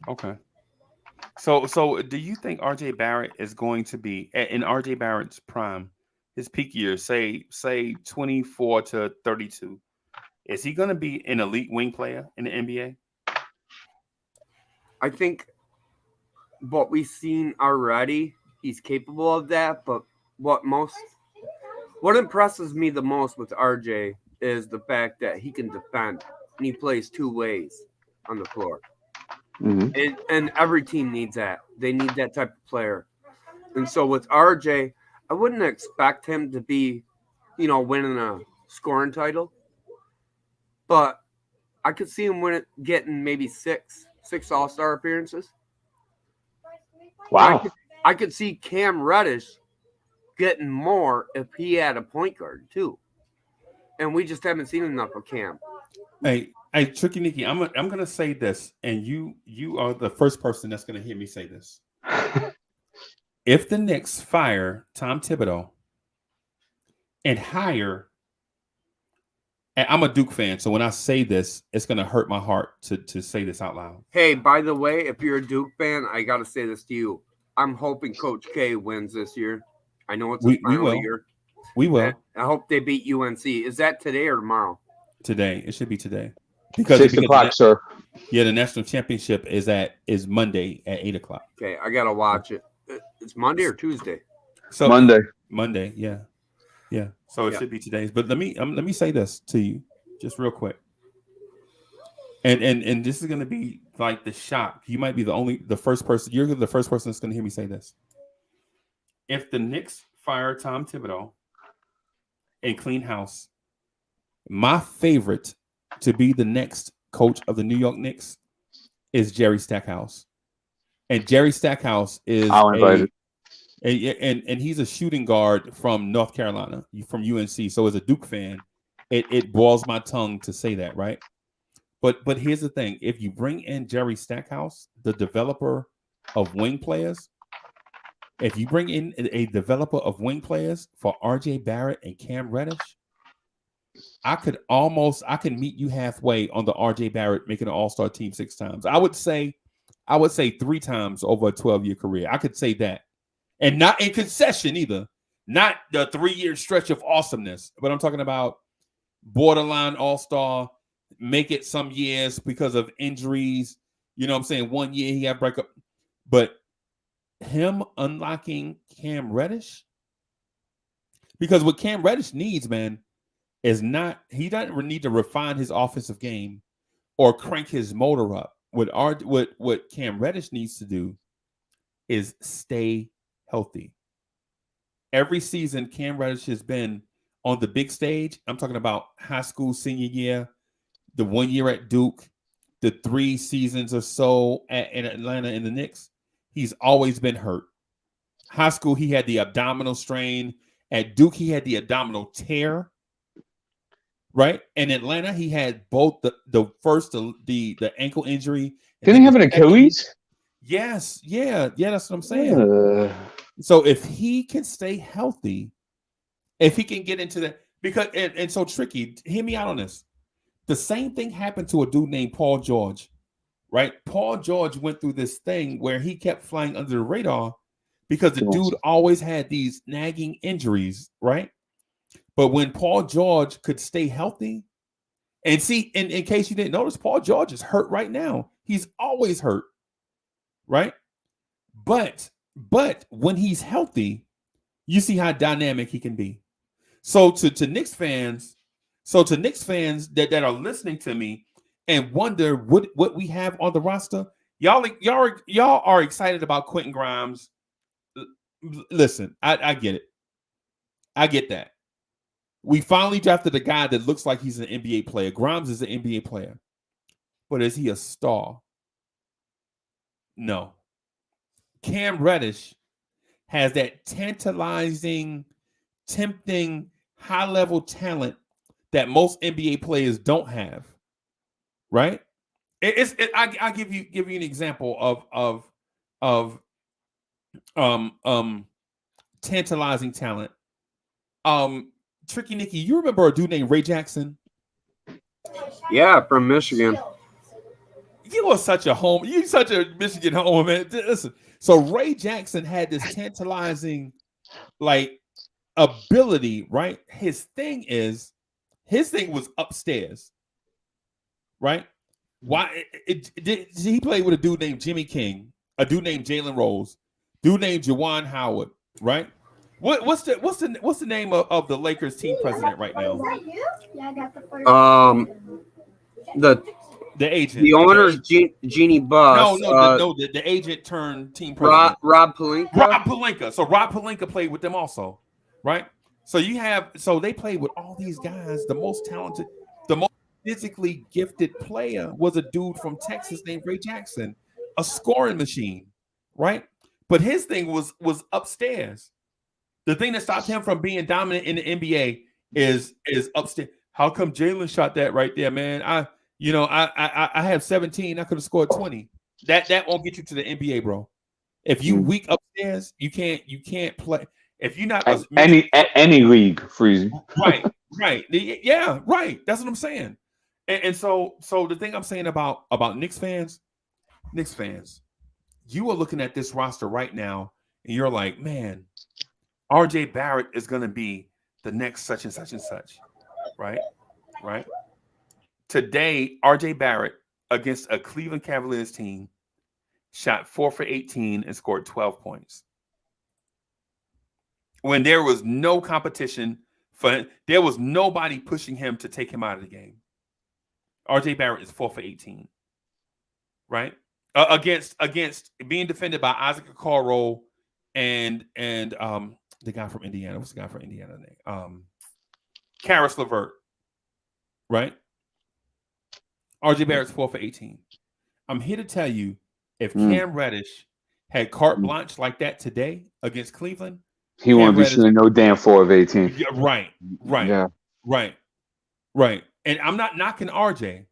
Okay. So do you think RJ Barrett is going to be in RJ Barrett's prime, his peak years, say 24 to 32? Is he going to be an elite wing player in the NBA? I think what we've seen already, he's capable of that. But what impresses me the most with RJ is the fact that he can defend and he plays two ways on the floor. Mm-hmm. And every team needs that. They need that type of player. And so with RJ, I wouldn't expect him to be, winning a scoring title. But I could see him getting maybe six All-Star appearances. Wow. I could see Cam Reddish getting more if he had a point guard too. And we just haven't seen enough of Cam. Hey, Tricky Nikki, I'm gonna say this, and you are the first person that's gonna hear me say this. If the Knicks fire Tom Thibodeau and hire, and I'm a Duke fan, so when I say this, it's gonna hurt my heart to say this out loud. Hey, by the way, if you're a Duke fan, I gotta say this to you. I'm hoping Coach K wins this year. I know it's his final year. We will. I hope they beat UNC. Is that today or tomorrow? Today. It should be today. Because 6 o'clock, sir. Yeah, the national championship is Monday at 8 o'clock. Okay, I gotta watch it. It's Monday or Tuesday? So Monday, yeah. So it should be today's. But let me say this to you, just real quick. And this is gonna be like the shock. You might be the first person. You're the first person that's gonna hear me say this. If the Knicks fire Tom Thibodeau and clean house, my favorite to be the next coach of the New York Knicks is Jerry Stackhouse. And Jerry Stackhouse is and he's a shooting guard from North Carolina, from UNC. So as a Duke fan, it boils my tongue to say that, right? But here's the thing. If you bring in Jerry Stackhouse, the developer of wing players, if you bring in a developer of wing players for RJ Barrett and Cam Reddish, I could meet you halfway on the RJ Barrett making an all-star team 6 times. I would say 3 times over a 12-year career. I could say that. And not in concession either. Not the 3-year stretch of awesomeness. But I'm talking about borderline all-star, make it some years because of injuries. You know what I'm saying? 1 year he had breakup. But him unlocking Cam Reddish, because what Cam Reddish needs, man, is not, he doesn't need to refine his offensive game or crank his motor up. What Cam Reddish needs to do is stay healthy. Every season, Cam Reddish has been on the big stage. I'm talking about high school senior year, the 1 year at Duke, the 3 seasons or so in Atlanta in the Knicks. He's always been hurt. High school, he had the abdominal strain. At Duke, he had the abdominal tear. Right? In Atlanta, he had both the ankle injury. Didn't he have an Achilles? Yes. Yeah, that's what I'm saying. So if he can stay healthy, if he can get into that, because and so Tricky, hear me out on this. The same thing happened to a dude named Paul George, right? Paul George went through this thing where he kept flying under the radar because the dude always had these nagging injuries, right? But when Paul George could stay healthy, and see, in case you didn't notice, Paul George is hurt right now. He's always hurt, right? But when he's healthy, you see how dynamic he can be. So to Knicks fans that are listening to me and wonder what we have on the roster, y'all are excited about Quentin Grimes. Listen, I get it. I get that. We finally drafted a guy that looks like he's an NBA player. Grimes is an NBA player. But is he a star? No. Cam Reddish, has that tantalizing, tempting, high-level talent that most NBA players don't have, right? I'll give you an example of tantalizing talent. Tricky Nicky, you remember a dude named Ray Jackson? Yeah, from Michigan. You are such a Michigan home, man. Listen, so Ray Jackson had this tantalizing, like, ability, right? His thing was upstairs, right? Why? He played with a dude named Jimmy King, a dude named Jalen Rose, dude named Juwan Howard, right? What's the name of the Lakers team president right now? The agent, the owner's Jeannie Buss. The agent turned team president. Rob Pelinka. Rob Pelinka. So Rob Pelinka played with them also, right? So they played with all these guys. The most talented, the most physically gifted player was a dude from Texas named Ray Jackson, a scoring machine, right? But his thing was upstairs. The thing that stopped him from being dominant in the NBA is upstairs. How come Jalen shot that right there, man? I have 17. I could have scored 20. That won't get you to the NBA, bro. If you weak upstairs, you can't play. If you're not any league, freezing. Right. Yeah, right. That's what I'm saying. And so the thing I'm saying about Knicks fans, you are looking at this roster right now, and you're like, man, RJ Barrett is going to be the next such and such and such, right? Right. Today, RJ Barrett against a Cleveland Cavaliers team shot 4 for 18 and scored 12 points. When there was no competition there was nobody pushing him to take him out of the game. RJ Barrett is 4 for 18, right? Against being defended by Isaac Okoro and the guy from Indiana. What's the guy from Indiana name? Karis LeVert, right? RJ Barrett's 4 for 18. I'm here to tell you, if Cam Reddish had carte blanche like that today against Cleveland, he won't be shooting no damn 4 of 18. Yeah, right. And I'm not knocking RJ,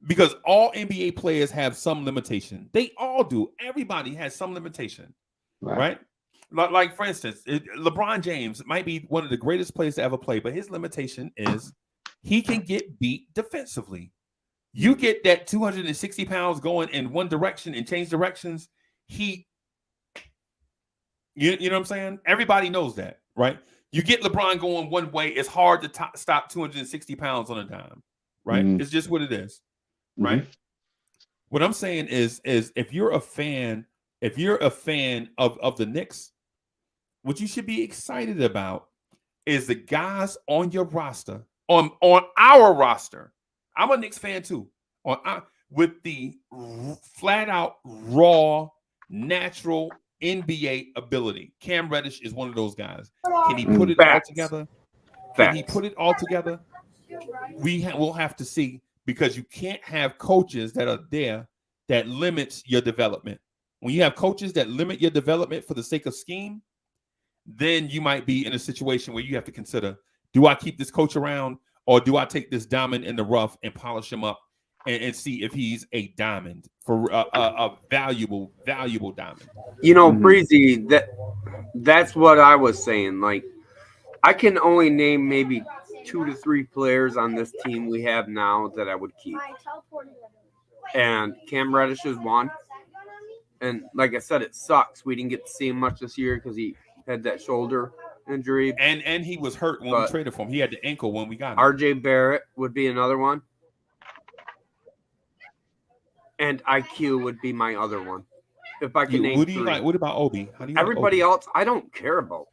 because all NBA players have some limitation. They all do. Everybody has some limitation, right? Like for instance, LeBron James might be one of the greatest players to ever play, but his limitation is he can get beat defensively. You get that 260 pounds going in one direction and change directions. You know what I'm saying? Everybody knows that, right? You get LeBron going one way, it's hard to stop 260 pounds on a dime, right? It's just what it is, right? What I'm saying is if you're a fan of the Knicks, what you should be excited about is the guys on your roster, on our roster. I'm a Knicks fan too. With the flat out raw, natural NBA ability. Cam Reddish is one of those guys. Can he put it all together? Can he put it all together? We'll have to see, because you can't have coaches that are there that limits your development. When you have coaches that limit your development for the sake of scheme, then you might be in a situation where you have to consider, do I keep this coach around, or do I take this diamond in the rough and polish him up and see if he's a diamond, for a valuable diamond? You know, Breezy, that's what I was saying. Like, I can only name maybe 2 to 3 players on this team we have now that I would keep. And Cam Reddish is one. And like I said, it sucks we didn't get to see him much this year because he had that shoulder injury. And he was hurt when we traded for him. He had the ankle when we got him. RJ Barrett would be another one. And IQ would be my other one. If I can name what do you like? What about Obi? How do you Everybody like Obi? else, I don't care about.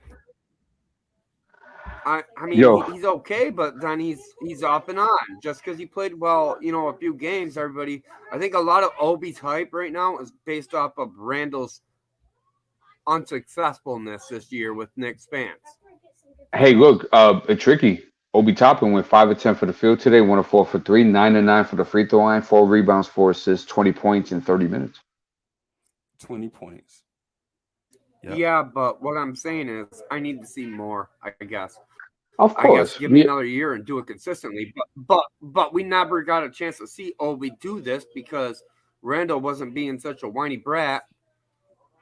I mean, he's okay, but then he's off and on. Just because he played well, a few games, everybody. I think a lot of Obi's hype right now is based off of Randall's unsuccessfulness this year with Knicks fans. Hey, look, Tricky. Obi Toppin went 5 of 10 for the field today, 1 of 4 for 3, 9 of 9 for the free throw line, 4 rebounds, 4 assists, 20 points in 30 minutes. 20 points. Yep. Yeah, but what I'm saying is, I need to see more. I guess. Of I guess course, give me another year and do it consistently. But we never got a chance to see Obi do this because Randall wasn't being such a whiny brat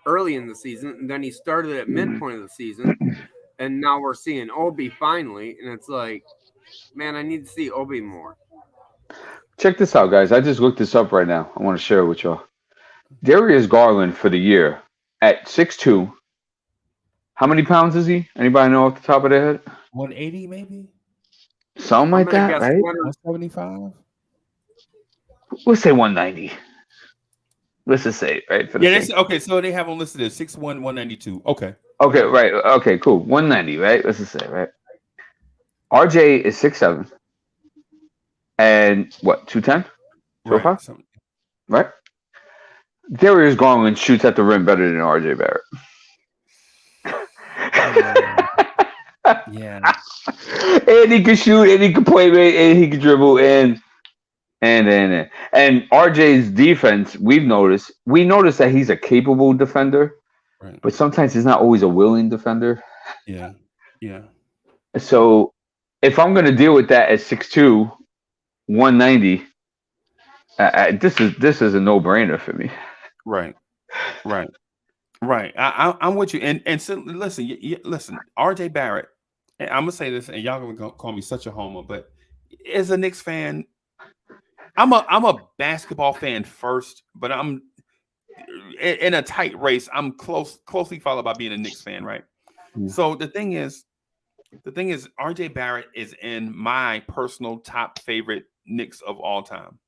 early in the season, and then he started at midpoint of the season, and now we're seeing Obi finally, and it's like, man, I need to see Obi more. check this out, guys. I just looked this up right now. I want to share it with y'all. Darius Garland for the year at 6'2". How many pounds is he? Anybody know off the top of their head? 180 maybe? Something I'm like gonna that, guess right? 175? Let's say 190. Let's just say, right, for the Yeah, sake. okay, so they have him listed as 6'1", 192. Okay. Okay, right. Okay, cool. 190, right? Let's just say, right? RJ is 6'7". And what, 210? Right. 205? Right? Darius Garland shoots at the rim better than RJ Barrett. Yeah. And he can shoot, and he can play, and he can dribble, and RJ's defense, we noticed that he's a capable defender, Right. but sometimes he's not always a willing defender. Yeah. Yeah. So if I'm gonna deal with that at 6'2", 190, this is a no brainer for me. Right. Right. Right. I'm with you. And so listen, listen, RJ Barrett, and I'm gonna say this, and y'all gonna call me such a homer, but as a Knicks fan, I'm a basketball fan first, but I'm in a tight race. I'm closely followed by being a Knicks fan, right? Mm. So the thing is, RJ Barrett is in my personal top favorite Knicks of all time,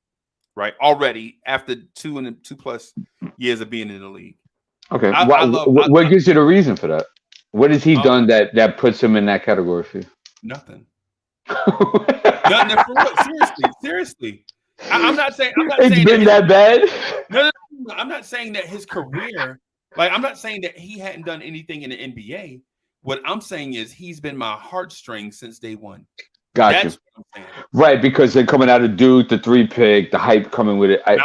right? Already after 2+ years of being in the league. Okay. I What gives you the reason for that? What has he done that puts him in that category for you? Nothing. Nothing. Seriously. I'm not saying It's been that bad. No. I'm not saying that his career, like I'm not saying that he hadn't done anything in the NBA. What I'm saying is he's been my heartstring since day one. Gotcha. That's what I'm saying. Right, because they're coming out of Duke, the 3 pick, the hype coming with it. I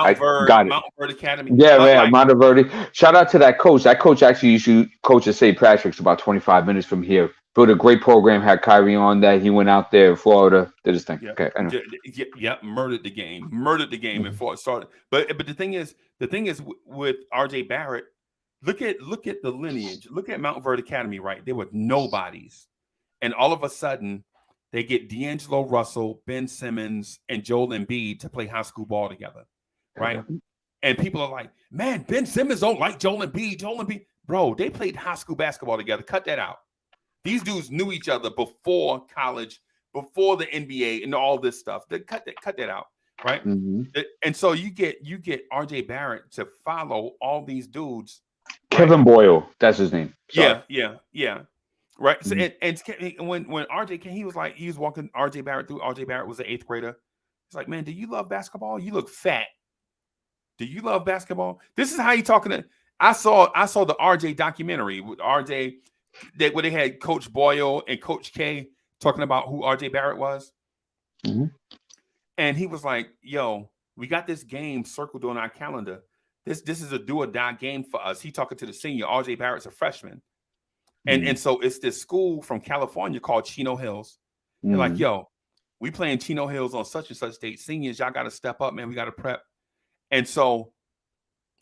got it. Mountain Verde Academy. Yeah, man, Monteverde. Shout out to that coach. That coach actually used to coach at St. Patrick's about 25 minutes from here. Built a great program, had Kyrie on that. He went out there in Florida, did his thing. Yeah. Okay, anyway. Yeah, murdered the game in Florida. Started, but the thing is with RJ Barrett, look at the lineage. Look at Mount Verde Academy, right? They were nobodies, and all of a sudden they get D'Angelo Russell, Ben Simmons, and Joel Embiid to play high school ball together, right? Okay. And people are like, man, Ben Simmons don't like Joel Embiid. Bro, they played high school basketball together. Cut that out. These dudes knew each other before college, before the NBA, and all this stuff. They cut that out, right? Mm-hmm. And so you get RJ Barrett to follow all these dudes. Kevin right? Boyle, that's his name. Sorry. Yeah. Right. Mm-hmm. So when RJ came, he was walking RJ Barrett through. RJ Barrett was an 8th grader. He's like, man, do you love basketball? You look fat. Do you love basketball? This is how you talking to. I saw the RJ documentary with RJ. Where they had Coach Boyle and Coach K talking about who RJ Barrett was. Mm-hmm. And he was like, yo, we got this game circled on our calendar. This is a do or die game for us. He talking to the senior. RJ Barrett's a freshman. And so it's this school from California called Chino Hills. They're like, yo, we playing Chino Hills on such and such date. Seniors, y'all got to step up, man. We got to prep. And so,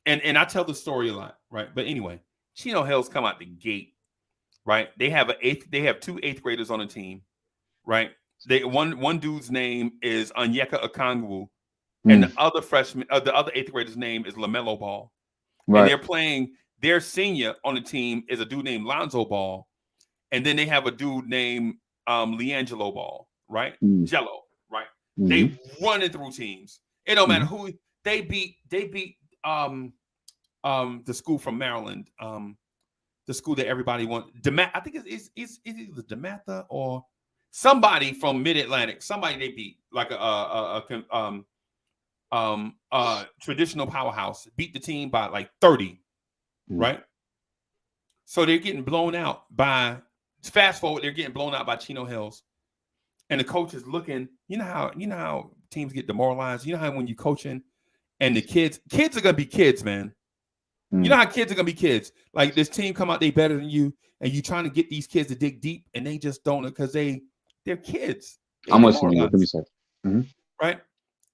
and I tell the story a lot, right? But anyway, Chino Hills come out the gate. Right, they have 2 8th graders on the team, right? One dude's name is Onyeka Okongwu, and the other 8th grader's name is LaMelo Ball, right. And they're playing. Their senior on the team is a dude named Lonzo Ball, and then they have a dude named LiAngelo Ball, right? Jello, right? Mm-hmm. They running through teams. It don't matter who they beat. They beat the school from Maryland. The school that everybody wants. I think it's either DeMatha or somebody from Mid-Atlantic. Somebody they beat, like a traditional powerhouse. Beat the team by like 30, right? So they're getting blown out by. Fast forward, they're getting blown out by Chino Hills, and the coach is looking. You know how teams get demoralized. You know how when you coaching, and the kids are gonna be kids, man. You know how kids are gonna be kids. Like this team come out, they better than you, and you trying to get these kids to dig deep, and they just don't because they're kids. I'm listening. What can you say? Right?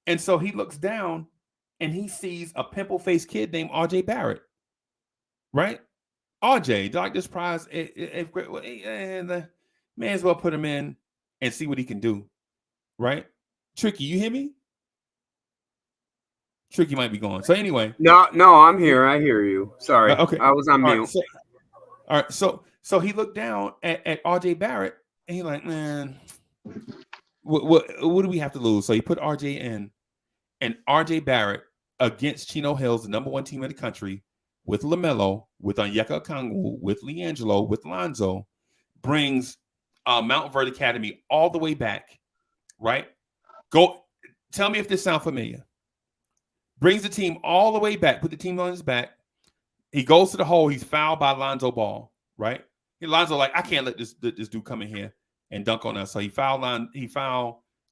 And so he looks down and he sees a pimple-faced kid named RJ Barrett. Right? RJ, like this prize, and may as well put him in and see what he can do. Right? Tricky, you hear me? Tricky might be gone. So anyway. No, I'm here. I hear you. Sorry. Okay. I was on mute. All right. So he looked down at RJ Barrett and he's like, man, what do we have to lose? So he put RJ in, and RJ Barrett against Chino Hills, the number one team in the country, with LaMelo, with Onyeka Okongwu, with LiAngelo, with Lonzo, brings Mount Verde Academy all the way back. Right? Go tell me if this sounds familiar. Brings the team all the way back, put the team on his back. He goes to the hole. He's fouled by Lonzo Ball, right? And Lonzo like, I can't let this dude come in here and dunk on us. So he fouled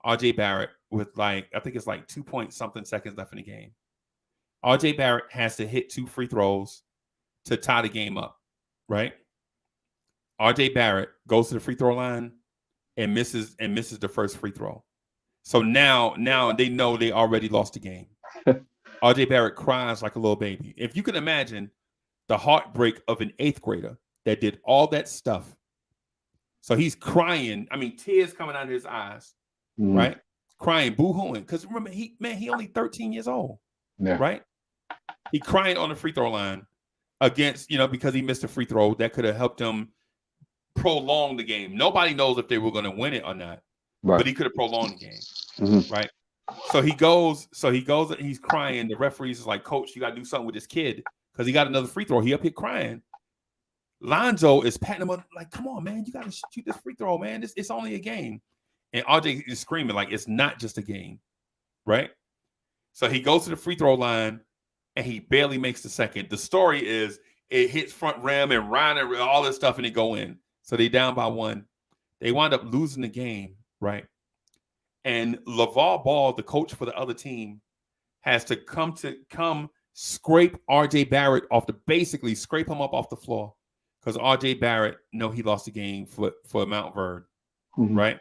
RJ Barrett with I think it's 2 point something seconds left in the game. RJ Barrett has to hit 2 free throws to tie the game up, right? RJ Barrett goes to the free throw line and misses the first free throw. So now they know they already lost the game. RJ Barrett cries like a little baby. If you can imagine the heartbreak of an 8th grader that did all that stuff. So he's crying. I mean, tears coming out of his eyes, right? Crying, boo-hooing. Because remember, he only 13 years old, right? He crying on the free throw line against, because he missed a free throw that could have helped him prolong the game. Nobody knows if they were going to win it or not, but he could have prolonged the game, right? So he goes, and he's crying. The referees is like, Coach, you got to do something with this kid because he got another free throw. He up here crying. Lonzo is patting him up like, come on, man, you got to shoot this free throw, man. It's only a game. And RJ is screaming like it's not just a game, right? So he goes to the free throw line, and he barely makes the second. The story is it hits front rim and Ryan and all this stuff, and it go in. So they down by 1. They wind up losing the game, right? And LeVar Ball, the coach for the other team, has to come scrape RJ Barrett basically scrape him up off the floor because RJ Barrett he lost the game for Mount Verde, right?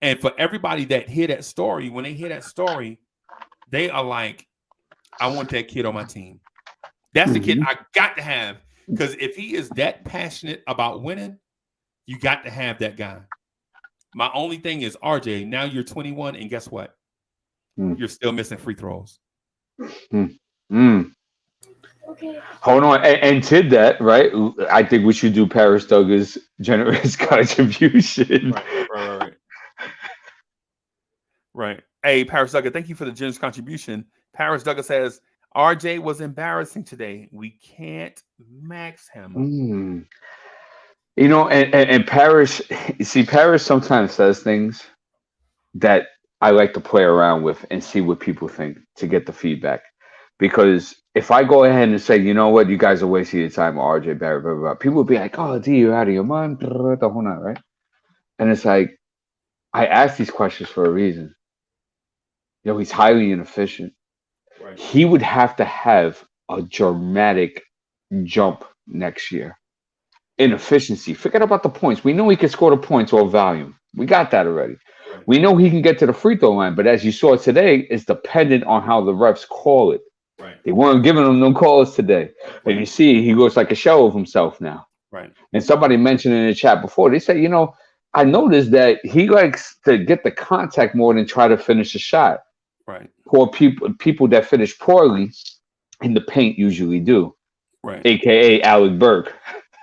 And for everybody that hear that story, when they hear that story, they are like, I want that kid on my team. That's the kid I got to have because if he is that passionate about winning, you got to have that guy. My only thing is, RJ, now you're 21, and guess what? You're still missing free throws. Okay. Hold on. And to that, right, I think we should do Paris Duggar's generous contribution. Right. Hey, Paris Duggar, thank you for the generous contribution. Paris Duggar says, RJ was embarrassing today. We can't max him. And Paris, Paris sometimes says things that I like to play around with and see what people think to get the feedback. Because if I go ahead and say, you know what, you guys are wasting your time with RJ Barrett, blah, blah, blah, people will be like, oh, D, you're out of your mind, the whole night, right? And it's like, I ask these questions for a reason. He's highly inefficient. Right. He would have to have a dramatic jump next year. In efficiency. Forget about the points. We know he can score the points or volume. We got that already. Right. We know he can get to the free throw line, but as you saw today, it's dependent on how the refs call it. Right. They weren't giving him no calls today. Right. And you see, he looks like a shell of himself now. Right. And somebody mentioned in the chat before, they said, I noticed that he likes to get the contact more than try to finish a shot. Right. Poor people that finish poorly in the paint usually do. Right. AKA Alec Burke.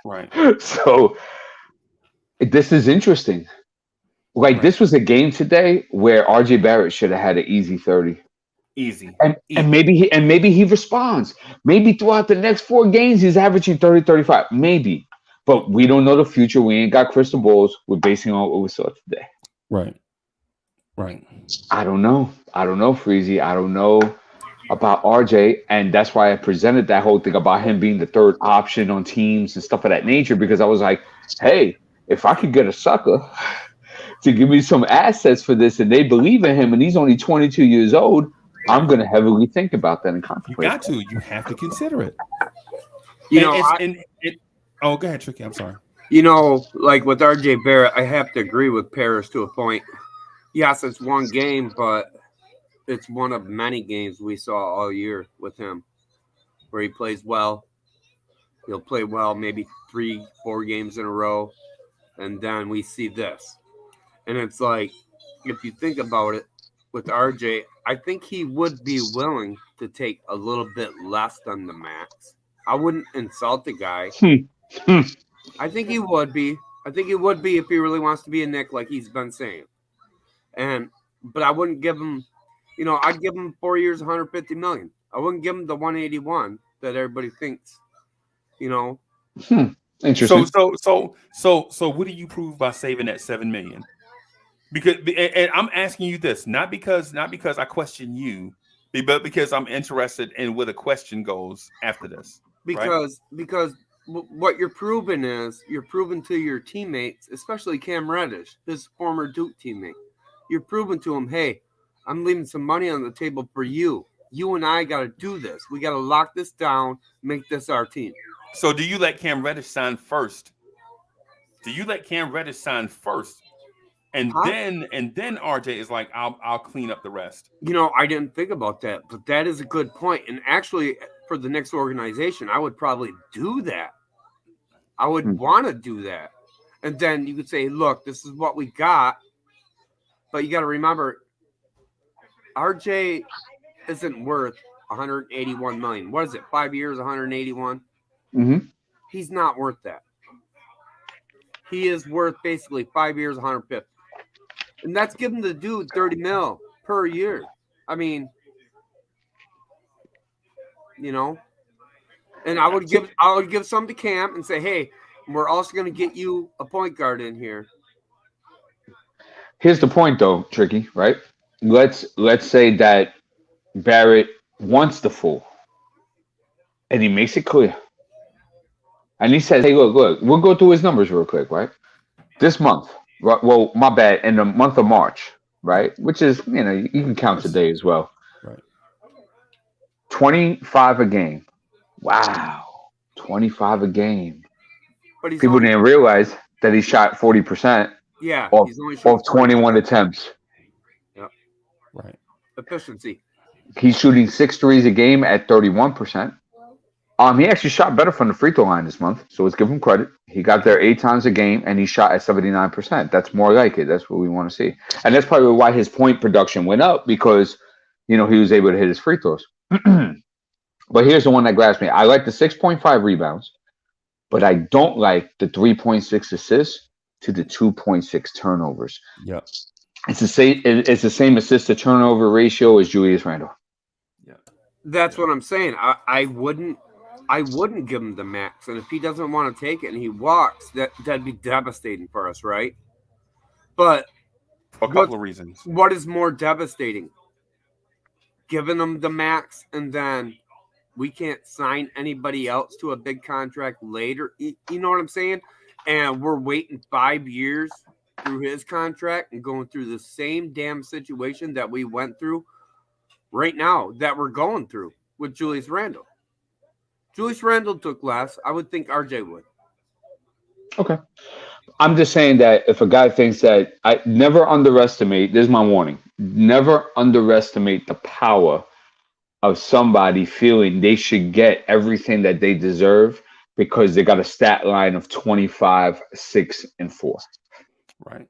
Right. So this is interesting. This was a game today where RJ Barrett should have had an easy 30. Easy. And maybe he responds. Maybe throughout the next 4 games he's averaging 30, 35. Maybe. But we don't know the future. We ain't got crystal balls. We're basing on what we saw today. Right. I don't know, Freezy. I don't know about RJ, and that's why I presented that whole thing about him being the third option on teams and stuff of that nature, because I was like, hey, if I could get a sucker to give me some assets for this and they believe in him and he's only 22 years old, I'm going to heavily think about that and contemplate. You have to consider it. You And know, it's and it. Oh, go ahead, Tricky. I'm sorry. like with RJ Barrett, I have to agree with Paris to a point. Yes, it's one game, but it's one of many games we saw all year with him where he plays well. He'll play well maybe 3-4 games in a row, and then we see this. And it's like, if you think about it, with RJ, I think he would be willing to take a little bit less than the max. I wouldn't insult the guy. I think he would be. I think he would be if he really wants to be a Knick, like he's been saying. But I wouldn't give him, I'd give him 4 years, 150 million. I wouldn't give him the 181 that everybody thinks. Interesting. So what do you prove by saving that $7 million? Because and I'm asking you this, not because I question you, but because I'm interested in where the question goes after this. Because what you're proving is you're proving to your teammates, especially Cam Reddish, his former Duke teammate. You're proving to him, hey, I'm leaving some money on the table for you. You and I got to do this. We got to lock this down, make this our team. So do you let Cam Reddish sign first? And then RJ is like, I'll clean up the rest. I didn't think about that, but that is a good point. And actually, for the Knicks organization, I would probably do that. I would want to do that. And then you could say, look, this is what we got. But you got to remember, RJ isn't worth 181 million. What is it? 5 years, 181? Mm-hmm. He's not worth that. He is worth basically 5 years, 150. And that's giving the dude 30 mil per year. I mean, and I would give some to Cam and say, hey, we're also going to get you a point guard in here. Here's the point, though, Tricky. Right? Let's say that Barrett wants the full, and he makes it clear, and he says, "Hey, look, we'll go through his numbers real quick, right? This month, right, well, my bad, in the month of March, right, which is you can count today as well, right? 25 a game. Wow, 25 a game. But people didn't realize that he shot 40%. Yeah, he's only shooting 21 attempts. Yep. Right. Efficiency. He's shooting 6 threes a game at 31%. He actually shot better from the free throw line this month, so let's give him credit. He got there 8 times a game, and he shot at 79%. That's more like it. That's what we want to see. And that's probably why his point production went up, because, he was able to hit his free throws. But here's the one that grabs me. I like the 6.5 rebounds, but I don't like the 3.6 assists to the 2.6 turnovers. Yeah. It's the same assist to turnover ratio as Julius Randle. Yeah. That's what I'm saying. I wouldn't give him the max. And if he doesn't want to take it and he walks, that'd be devastating for us, right? But for a couple of reasons. What is more devastating? Giving him the max and then we can't sign anybody else to a big contract later. You know what I'm saying? And we're waiting 5 years through his contract and going through the same damn situation that we went through right now, that we're going through with Julius Randle. Julius Randle took less. I would think RJ would. Okay. I'm just saying that if a guy thinks that, I never underestimate, this is my warning, never underestimate the power of somebody feeling they should get everything that they deserve because they got a stat line of 25, 6, and 4. Right.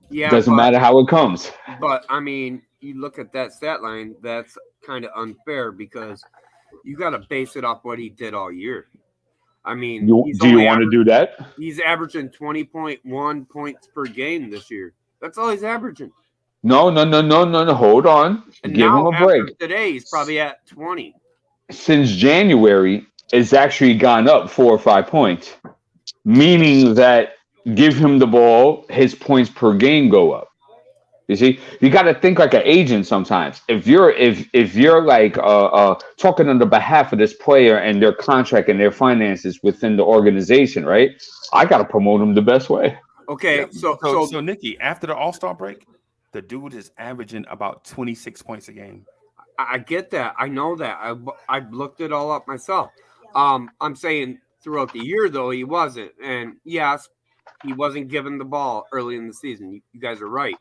Yeah. Doesn't matter how it comes. But I mean, you look at that stat line, that's kind of unfair because you got to base it off what he did all year. I mean, do you want to do that? He's averaging 20.1 points per game this year. That's all he's averaging. No. Hold on. And give him a break. Today, he's probably at 20. Since January, it's actually gone up 4 or 5 points, meaning that give him the ball, his points per game go up. You see, you got to think like an agent sometimes. If you're like talking on the behalf of this player and their contract and their finances within the organization, right? I got to promote him the best way. Okay, yeah. So Nikki, after the All-Star break, the dude is averaging about 26 points a game. I get that. I know that. I've looked it all up myself. I'm saying throughout the year, though, he wasn't. And yes, he wasn't given the ball early in the season. You guys are right.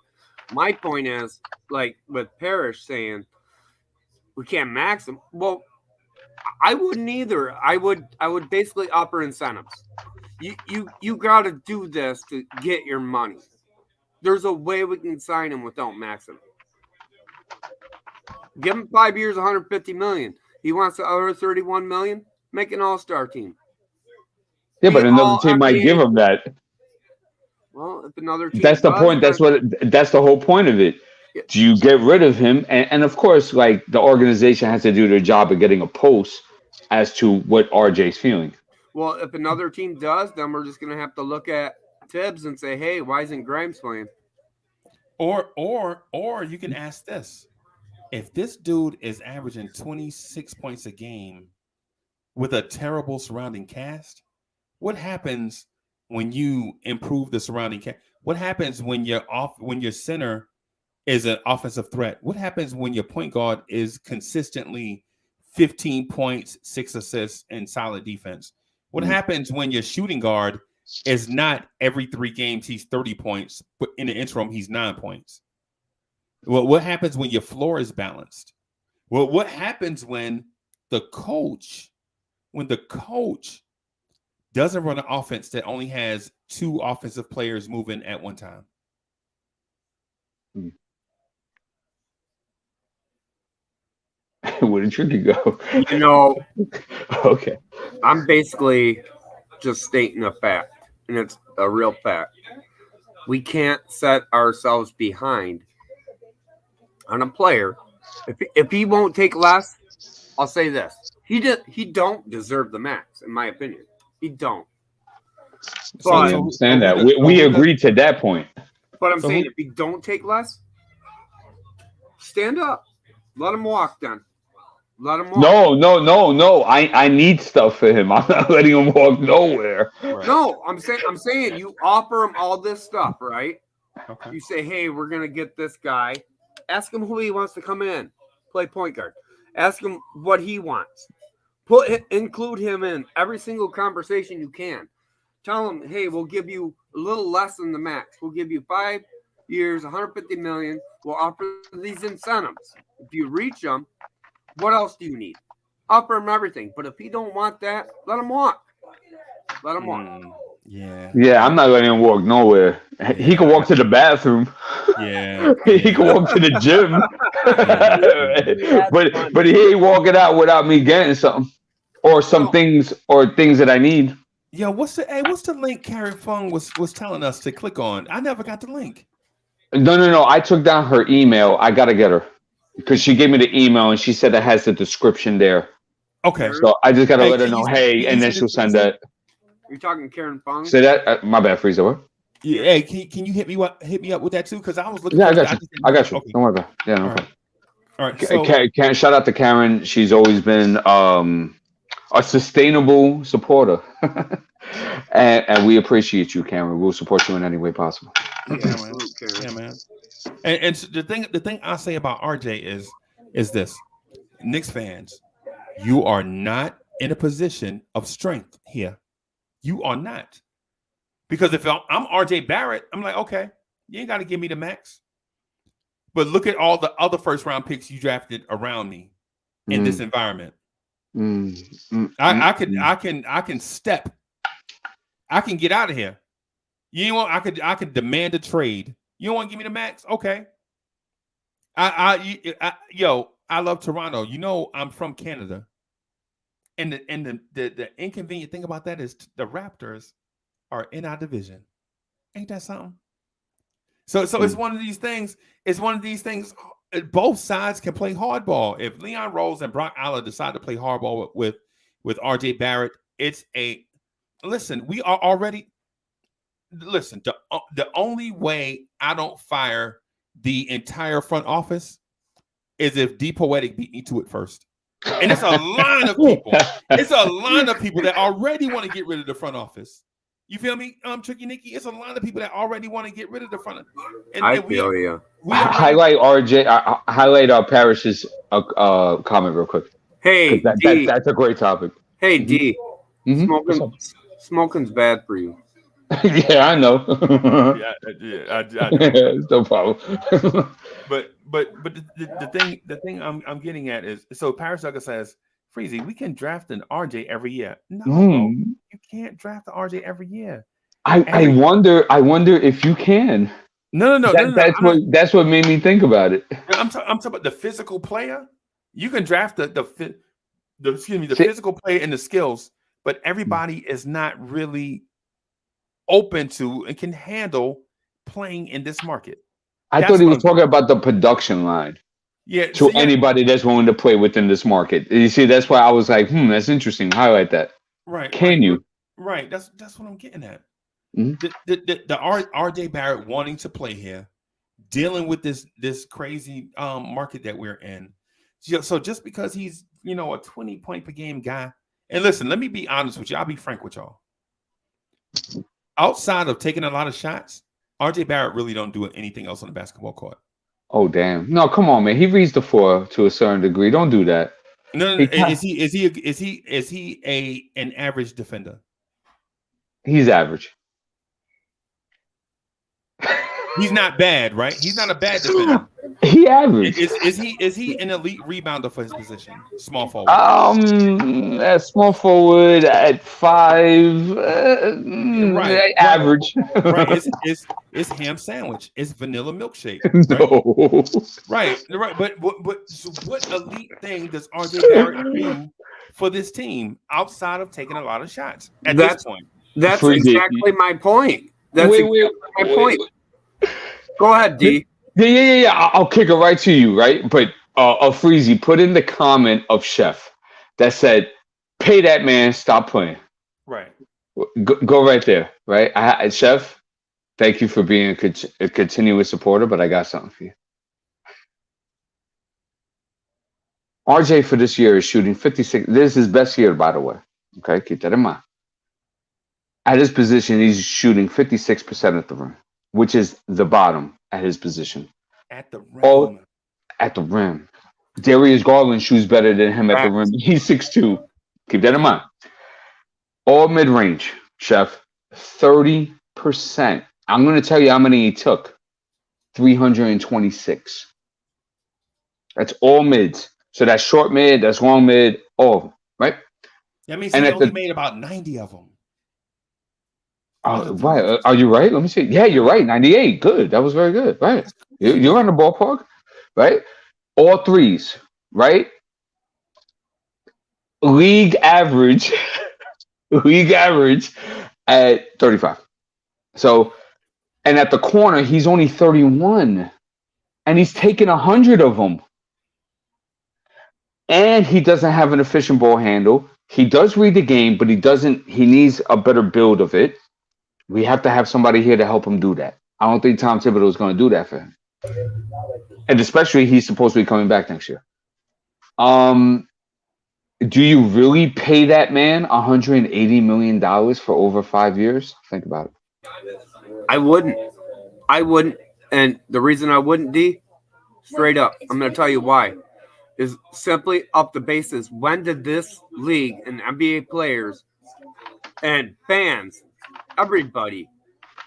My point is, like with Parrish saying we can't max him. Well, I wouldn't either. I would basically offer incentives. You got to do this to get your money. There's a way we can sign him without maxing. Give him 5 years, 150 million. He wants the other 31 million. Make an all-star team. Yeah, but another team might give him that. Well, if another team that's the point. That's the whole point of it. Do you get rid of him? And of course, like the organization has to do their job of getting a pulse as to what RJ's feeling. Well, if another team does, then we're just gonna have to look at Tibbs and say, "Hey, why isn't Grimes playing?" Or you can ask this: if this dude is averaging 26 points a game with a terrible surrounding cast, what happens when you improve the surrounding cast? What happens when your center is an offensive threat? What happens when your point guard is consistently 15 points, 6 assists, and solid defense? What happens when your shooting guard is not every 3 games he's 30 points, but in the interim he's 9 points? Well, what happens when your floor is balanced? Well, what happens when the coach doesn't run an offense that only has 2 offensive players moving at one time? Where did Tricky go? Okay. I'm basically just stating a fact, and it's a real fact. We can't set ourselves behind on a player. If he won't take less, I'll say this: he don't deserve the max, in my opinion. He don't. But I understand that. We agreed to that point. But I'm saying if he don't take less, stand up. Let him walk then. Let him walk. No. I need stuff for him. I'm not letting him walk nowhere. Right. No, I'm saying you offer him all this stuff, right? Okay. You say, hey, we're gonna get this guy. Ask him who he wants to come in, play point guard. Ask him what he wants. Include him in every single conversation you can. Tell him, hey, we'll give you a little less than the max. We'll give you 5 years, 150 million. We'll offer these incentives. If you reach them, what else do you need? Offer him everything. But if he don't want that, let him walk. Let him walk. Yeah, I'm not letting him walk nowhere. Yeah. He can walk to the bathroom. Yeah. He can walk to the gym. but he ain't walking out without me getting something. Or things that I need. Yo, what's the link Karen Fung was telling us to click on? I never got the link. No. I took down her email. I gotta get her. Because she gave me the email and she said it has the description there. Okay. So I just gotta let her know, and then she'll send that. You're talking Karen Fung? Say that. My bad, Frieza. What? Yeah. Hey, can you hit me up with that too? Because I was looking. Yeah, I got you. Okay. Don't worry about it. Yeah, no problem. All right. So, shout out to Karen. She's always been a sustainable supporter, and we appreciate you, Karen. We'll support you in any way possible. Yeah, man. And the thing I say about RJ is this: Knicks fans, you are not in a position of strength here. You are not. Because if I'm RJ Barrett, I'm like, okay, you ain't got to give me the max. But look at all the other first round picks you drafted around me in this environment. I can step. I can get out of here. You know what? I could demand a trade. You don't want to give me the max? Okay. I love Toronto. You know I'm from Canada. And the inconvenient thing about that is the Raptors are in our division. Ain't that something? So it's one of these things. It's one of these things. Both sides can play hardball. If Leon Rose and Brock Aller decide to play hardball with RJ Barrett, we are already. Listen, the only way I don't fire the entire front office is if D Poetic beat me to it first. And it's a line of people. It's a line of people that already want to get rid of the front office. You feel me, Tricky Nicky? It's a line of people that already want to get rid of the front. I feel you. Highlight RJ. Highlight Parrish's comment real quick. Hey, that's a great topic. Hey D, Mhm. What's up? smoking's bad for you. Yeah, I know. I know. It's no problem. But the thing I'm getting at is so Paris Sucker says, Freezy, we can draft an RJ every year. No, bro, Hmm. you can't draft the RJ every year. I Every wonder if you can. no. That's what made me think about it. I'm talking about the physical player. You can draft the See, physical player and the skills, but everybody is not really open to and can handle playing in this market. I thought That's he what was I'm getting. talking about the production line Yeah, to so yeah, anybody that's willing to play within this market. You see, that's why I was like, that's interesting. Highlight that. right, Can right, but you? right. That's what I'm getting at. Mhm. The RJ Barrett wanting to play here, dealing with this crazy market that we're in. So just because he's a 20-point per game guy, and listen, let me be honest with you. I'll be frank with y'all. Outside of taking a lot of shots, RJ Barrett really don't do anything else on the basketball court. Oh damn! No, come on, man. He reads the floor to a certain degree. Don't do that. No. He Is he an average defender? he's average. He's not bad, right? He's not a bad defender. He average. Is he an elite rebounder for his position? Small forward. At small forward at 5, Right, right, average. right. It's ham sandwich. It's vanilla milkshake. Right, No. right. But so what elite thing does RJ Barrett do for this team outside of taking a lot of shots at this That's point? that's Freeze it. exactly my point. That's Wait, exactly wait, my wait. point. Go ahead, D. Yeah. I'll kick it right to you, right? But Freezy, put in the comment of Chef that said, "Pay that man, stop playing." Right. Go right there, right? Chef, thank you for being a continuous supporter, but I got something for you. RJ for this year is shooting 56. This is his best year, by the way. Okay, keep that in mind. At his position, he's shooting 56% at the rim, which is the bottom at his position. At the All rim. at the rim. Darius Garland shoots better than him at the rim. Facts. He's 6'2". Keep that in mind. All mid range, Chef, 30%. I'm going to tell you how many he took 326. That's all mids. So that's short mid, that's long mid, all of them, right? That means And he at only the made about 90 of them. Out of right, 300. are you right? Let me see. Yeah, you're right. 98. Good. That was very good. Right. That's You're crazy. on the ballpark, right? All threes, right? League average, league average at 35. So, and at the corner, he's only 31, and he's taking 100 of them. And he doesn't have an efficient ball handle. He does read the game, but he doesn't. He needs a better build of it. We have to have somebody here to help him do that. I don't think Tom Thibodeau is going to do that for him, and especially he's supposed to be coming back next year. Um, do you really pay that man $180 million for over 5 years? Think about it. I wouldn't. I wouldn't. And the reason I wouldn't, D, straight up, I'm going to tell you why, is simply up the basis. When did this league and NBA players and fans, everybody,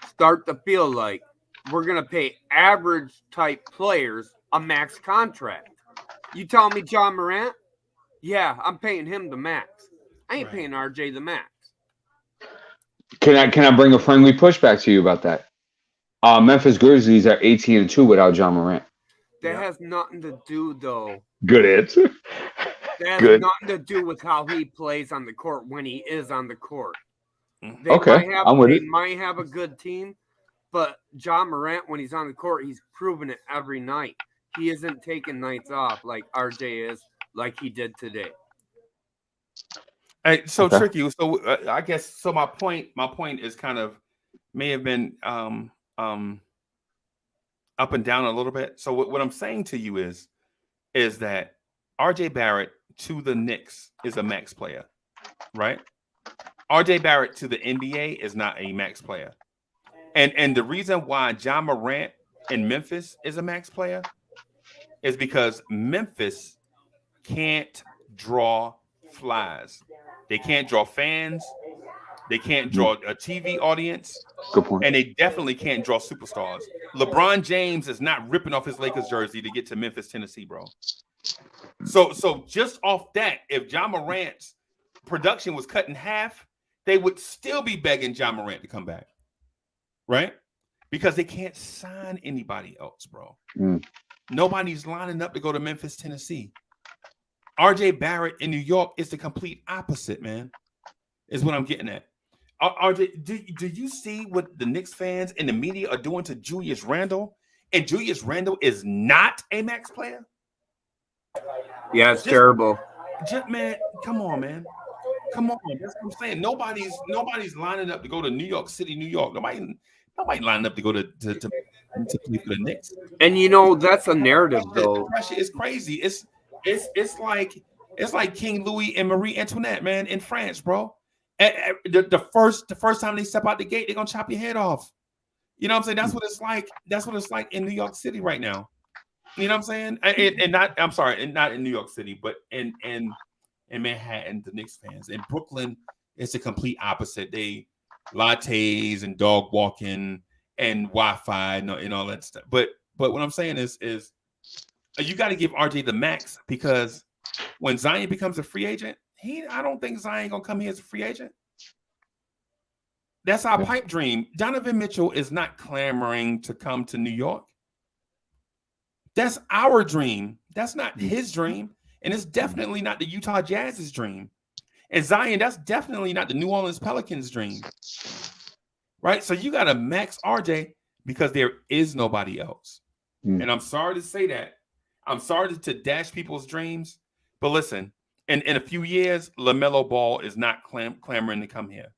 start to feel like we're going to pay average type players a max contract? You tell me John Morant? Yeah, I'm paying him the max. I ain't Right. paying RJ the max. Can I bring a friendly pushback to you about that? Memphis Grizzlies are 18-2 without John Morant. That Yeah. has nothing to do, though. Good answer. That has Good. nothing to do with how he plays on the court when he is on the court. Mhm. They Okay, I'm with it. might have a good team, but John Morant, when he's on the court, he's proven it every night. He isn't taking nights off like RJ is, like he did today. Hey, so Okay. tricky. So I guess so. My point is kind of may have been up and down a little bit. So what I'm saying to you is that RJ Barrett to the Knicks is a max player, right? RJ Barrett to the NBA is not a max player. And the reason why John Morant in Memphis is a max player is because Memphis can't draw flies. They can't draw fans. They can't draw a TV audience. Good point. And they definitely can't draw superstars. LeBron James is not ripping off his Lakers jersey to get to Memphis, Tennessee, bro. So just off that, if Ja Morant's production was cut in half, they would still be begging Ja Morant to come back, right? Because they can't sign anybody else, bro. Nobody's lining up to go to Memphis, Tennessee. RJ Barrett in New York is the complete opposite, man, is what I'm getting at. RJ, do you see what the Knicks fans and the media are doing to Julius Randle? And Julius Randle is not a max player? Yeah, it's terrible. Man, come on, man. Come on. That's what I'm saying. Nobody's lining up to go to New York City, New York. Nobody lining up to go to play for the Knicks. And you know, that's a narrative, though. It's crazy. It's like King Louis and Marie Antoinette, man, in France, bro. The first time they step out the gate, they're gonna chop your head off. You know what I'm saying? That's what it's like. That's what it's like in New York City right now. You know what I'm saying? And not in New York City, but in Manhattan, the Knicks fans. In Brooklyn, it's the complete opposite. They lattes and dog walking and Wi-Fi and all that stuff. But what I'm saying is you got to give RJ the max, because when Zion becomes a free agent, I don't think Zion gonna come here as a free agent. That's our pipe dream. Donovan Mitchell is not clamoring to come to New York. That's our dream. That's not his dream. And it's definitely not the Utah Jazz's dream. And Zion, that's definitely not the New Orleans Pelicans' dream. Right? So you got to max RJ because there is nobody else. And I'm sorry to say that. I'm sorry to dash people's dreams. But listen, in a few years, LaMelo Ball is not clamoring to come here.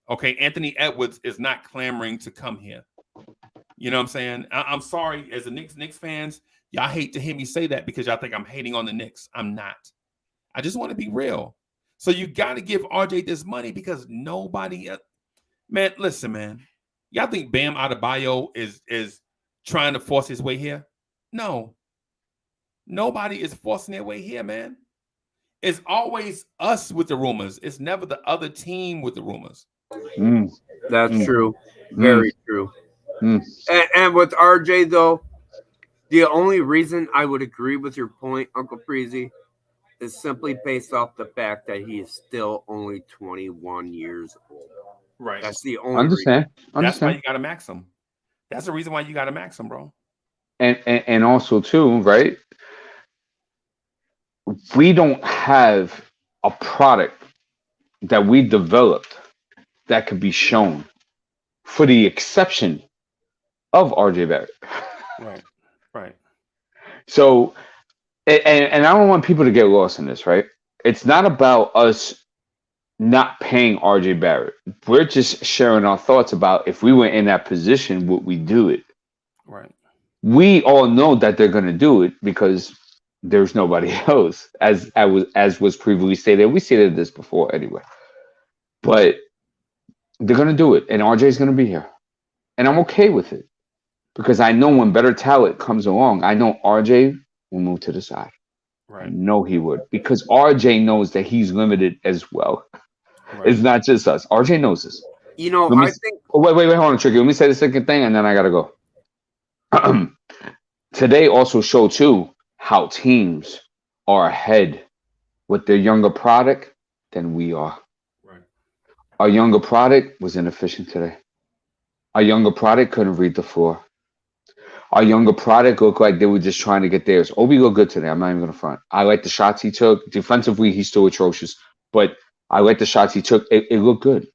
Okay? Anthony Edwards is not clamoring to come here. You know what I'm saying? I'm sorry, as a Knicks fans, y'all hate to hear me say that because y'all think I'm hating on the Knicks. I'm not. I just want to be real. So you got to give RJ this money because nobody else. Man, listen, man. Y'all think Bam Adebayo is trying to force his way here? No. Nobody is forcing their way here, man. It's always us with the rumors. It's never the other team with the rumors. That's true. Very true. And with RJ, though, the only reason I would agree with your point, Uncle Freezy, is simply based off the fact that he is still only 21 years old. Right. That's the only reason. That's why you got to max him. That's the reason why you got to max him, bro. And also, too, right? We don't have a product that we developed that could be shown, for the exception of RJ Barrett. Right. So, and I don't want people to get lost in this, right? It's not about us not paying RJ Barrett. We're just sharing our thoughts about if we were in that position, would we do it? Right. We all know that they're going to do it because there's nobody else, as was previously stated. We stated this before anyway. But they're going to do it, and RJ's going to be here. And I'm okay with it. Because I know when better talent comes along, I know RJ will move to the side. Right. I know he would. Because RJ knows that he's limited as well. Right. It's not just us. RJ knows this. You know, I think... Oh, wait, hold on, Tricky. Let me say the second thing, and then I got to go. Today also showed, too, how teams are ahead with their younger product than we are. Right. Our younger product was inefficient today. Our younger product couldn't read the floor. Our younger product looked like they were just trying to get theirs. Obi looked good today. I'm not even going to front. I like the shots he took. Defensively, he's still atrocious. But I like the shots he took. It looked good.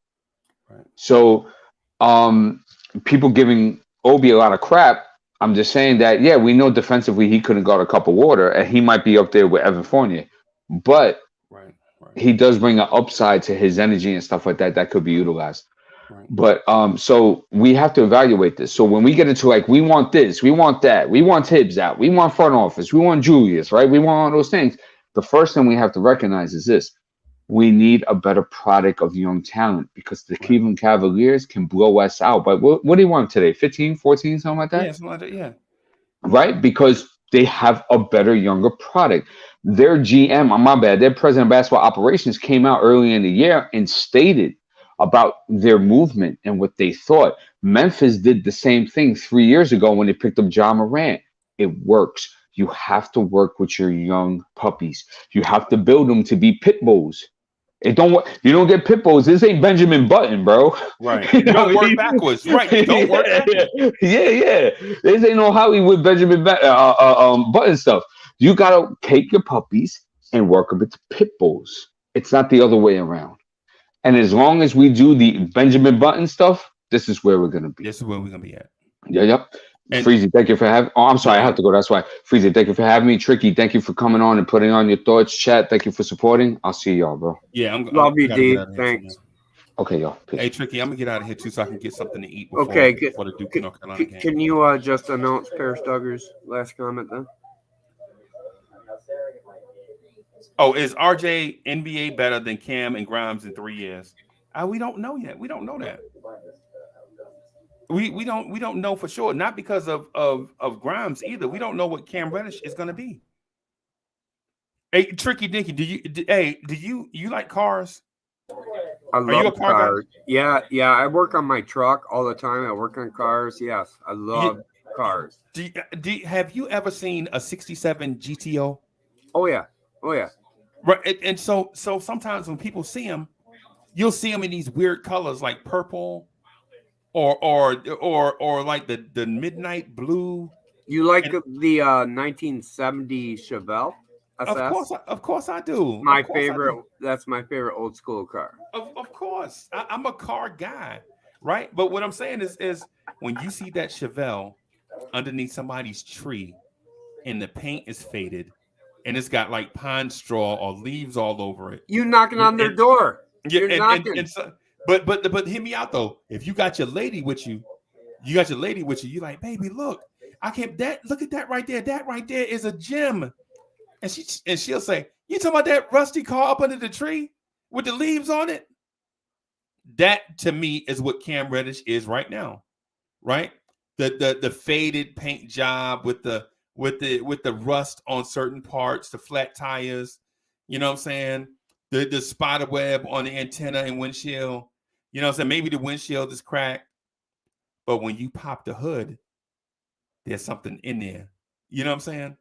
Right. So people giving Obi a lot of crap. I'm just saying that, yeah, we know defensively he couldn't guard a cup of water, and he might be up there with Evan Fournier. But he does bring an upside to his energy and stuff like that that could be utilized. Right. But so we have to evaluate this. So when we get into like, we want this, we want that, we want Tibbs out, we want front office, we want Julius, right? We want all those things. The first thing we have to recognize is this. We need a better product of young talent because the Cleveland Cavaliers can blow us out. But what do you want today? 15, 14, something like that? Yeah, something like that, yeah. Right? Because they have a better, younger product. their GM, my bad, their president of basketball operations came out early in the year and stated about their movement and what they thought. Memphis did the same thing 3 years ago when they picked up John Morant. It works. You have to work with your young puppies. You have to build them to be pit bulls. It don't work. You don't get pit bulls. This ain't Benjamin Button, bro. Right. You You know don't what I work mean? backwards. Right. You don't work backwards. Yeah. This ain't no Hollywood Benjamin Button stuff. You gotta take your puppies and work them into pit bulls. It's not the other way around. And as long as we do the Benjamin Button stuff, this is where we're gonna be. This is where we're gonna be at. Yeah, yep. And Freezy, thank you for having. Oh, I'm sorry, I no, have to go. That's why. Freezy, thank you for having me. Tricky, thank you for coming on and putting on your thoughts. Chat, thank you for supporting. I'll see y'all, bro. yeah, Love you, gotta D. get out of here Thanks. too, Okay, y'all. Peace. man. Hey, Tricky, I'm gonna get out of here too, so I can get something to eat before, Okay, before the Duke and North Carolina game. Can you just announce Paris Duggar's last comment then? Oh, is RJ NBA better than Cam and Grimes in 3 years? We don't know yet. We don't know that. We don't know for sure. Not because of Grimes either. We don't know what Cam Reddish is going to be. Hey, Tricky Dinky, do you like cars? I Are you a love car guy? cars. Yeah. I work on my truck all the time. I work on cars. Yes, I love cars. Have you ever seen a 67 GTO? Oh yeah. Right, and so sometimes when people see them, you'll see them in these weird colors like purple, or like the midnight blue. You like the 1970 Chevelle SS? Of course I do. My Of course I favorite. do. That's my favorite old school car. Of course, I'm a car guy, right? But what I'm saying is when you see that Chevelle underneath somebody's tree, and the paint is faded, and it's got like pine straw or leaves all over it. You knocking on their door. Yeah, You're knocking. and so, but hear me out though. If you got your lady with you, you're like, baby, look, look at that right there. That right there is a gem. And she'll say, you talking about that rusty car up under the tree with the leaves on it? That to me is what Cam Reddish is right now, right? The faded paint job with the rust on certain parts, the flat tires, you know what I'm saying? The spider web on the antenna and windshield, you know what I'm saying? Maybe the windshield is cracked, but when you pop the hood, there's something in there. You know what I'm saying?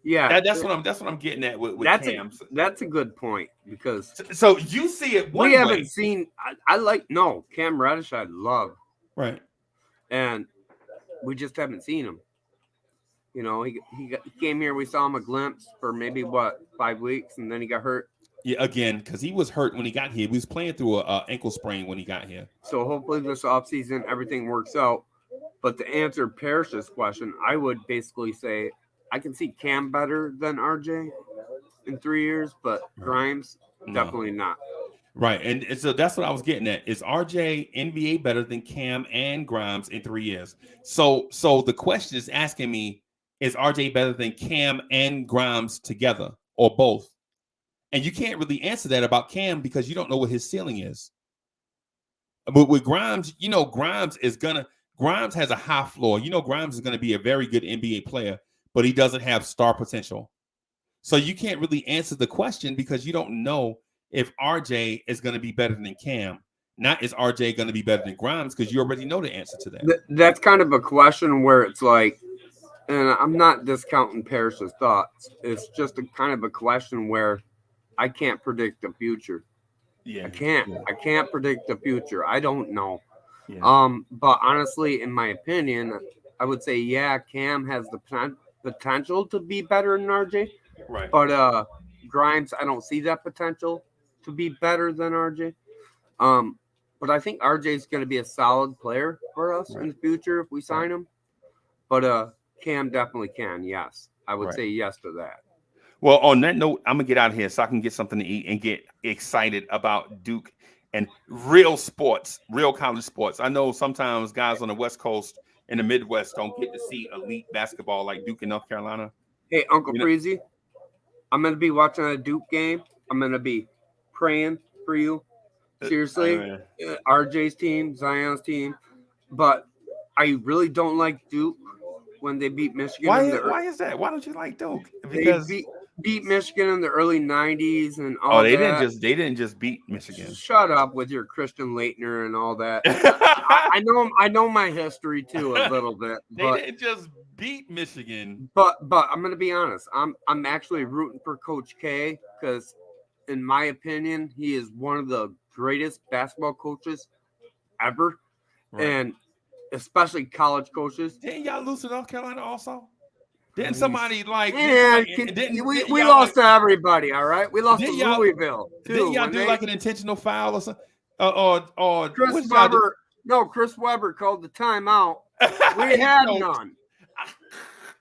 Yeah, that's what I'm getting at with Cam. That's a good point because so you see it one we way. haven't seen. I like Cam Reddish. I love right, and we just haven't seen him. You know, he came here. We saw him a glimpse for maybe 5 weeks, and then he got hurt. Yeah, again, because he was hurt when he got here. He was playing through a ankle sprain when he got here. So hopefully this offseason everything works out. But to answer Parrish's question, I would basically say I can see Cam better than RJ in 3 years, but Grimes definitely not. Right, and so that's what I was getting at. Is RJ NBA better than Cam and Grimes in 3 years? So the question is asking me, is RJ better than Cam and Grimes together or both? And you can't really answer that about Cam because you don't know what his ceiling is. But with Grimes, Grimes has a high floor. Grimes is going to be a very good NBA player, but he doesn't have star potential. So you can't really answer the question because you don't know if RJ is going to be better than Cam. Not is RJ going to be better than Grimes because you already know the answer to that. That's kind of a question where it's like, and I'm not discounting Parrish's thoughts. It's just a kind of a question where I can't predict the future. Yeah, I can't. Yeah. I can't predict the future. I don't know. Yeah. But honestly, in my opinion, I would say Cam has the potential to be better than RJ. Right. But Grimes, I don't see that potential to be better than RJ. But I think RJ is going to be a solid player for us in the future if we sign him. But Cam definitely can. Yes, I would say yes to that. Well, on that note, I'm gonna get out of here so I can get something to eat and get excited about Duke and real sports, real college sports. I know sometimes guys on the West Coast and the Midwest don't get to see elite basketball like Duke in North Carolina. Hey, Uncle Freezy, I'm gonna be watching a Duke game. I'm gonna be praying for you. Seriously, RJ's team, Zion's team, but I really don't like Duke when they beat Michigan. Why is that? Why don't you like Duke? Because beat Michigan in the early '90s and all Oh, they that. didn't just beat Michigan. Shut up with your Christian Leitner and all that. I know my history too a little bit, They but didn't just beat Michigan. but I'm gonna be honest. I'm actually rooting for Coach K because, in my opinion, he is one of the greatest basketball coaches ever, Right. and especially college coaches. Didn't y'all lose to North Carolina also? Didn't somebody We lost to everybody? All right, we lost to didn't y'all- Louisville too. Didn't y'all do like an intentional foul or something? Or Chris Webber? No, Chris Webber called the timeout. We had none.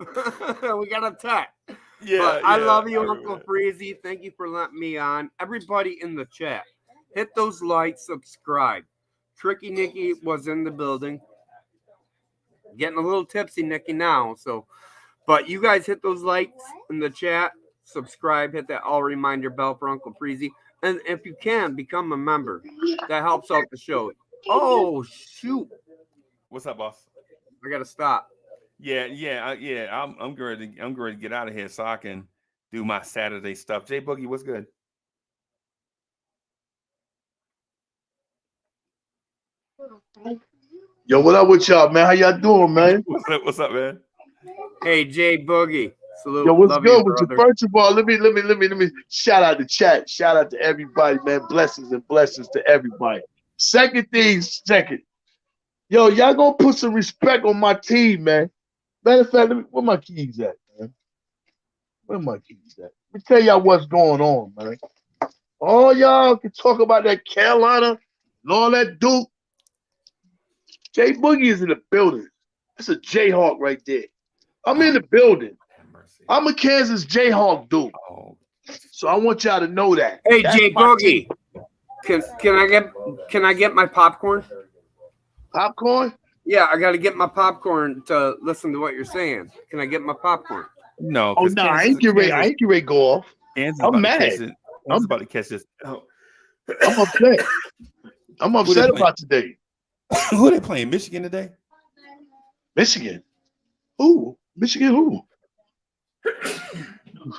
We got a tech. Yeah, but I love you, Uncle Freezy. Thank you for letting me on. Everybody in the chat, hit those likes, subscribe. Tricky Nicky was in the building. Getting a little tipsy, Nicky, now. So, but you guys hit those likes in the chat, subscribe, hit that all reminder bell for Uncle Freezy. And if you can, become a member. That helps out the show. Oh, shoot. What's up, boss? I got to stop. Yeah. I'm going to get out of here so I can do my Saturday stuff. Jay Boogie, what's good? Yo, what up with y'all, man? How y'all doing, man? What's up, man? Hey, Jay Boogie. Salute. Yo, what's Love good you, with you? brother. First of all, let me shout out the chat. Shout out to everybody, man. Blessings and blessings to everybody. Second, yo, y'all gonna put some respect on my team, man. Matter of fact, where my keys at, man? Where my keys at? Let me tell y'all what's going on, man. All y'all can talk about that Carolina and all that Duke. Jay Boogie is in the building. That's a Jayhawk right there. I'm in the building. I'm a Kansas Jayhawk dude. Oh. So I want y'all to know that. Hey, That's Jay my Boogie. team. Can I get my popcorn? Popcorn? Yeah, I got to get my popcorn to listen to what you're saying. Can I get my popcorn? No. Oh, no, I ain't get ready to go off. I'm mad. I'm about to catch this. Oh. I'm upset. I'm upset about today. Who are they playing? Michigan today? Michigan. Who? Michigan who?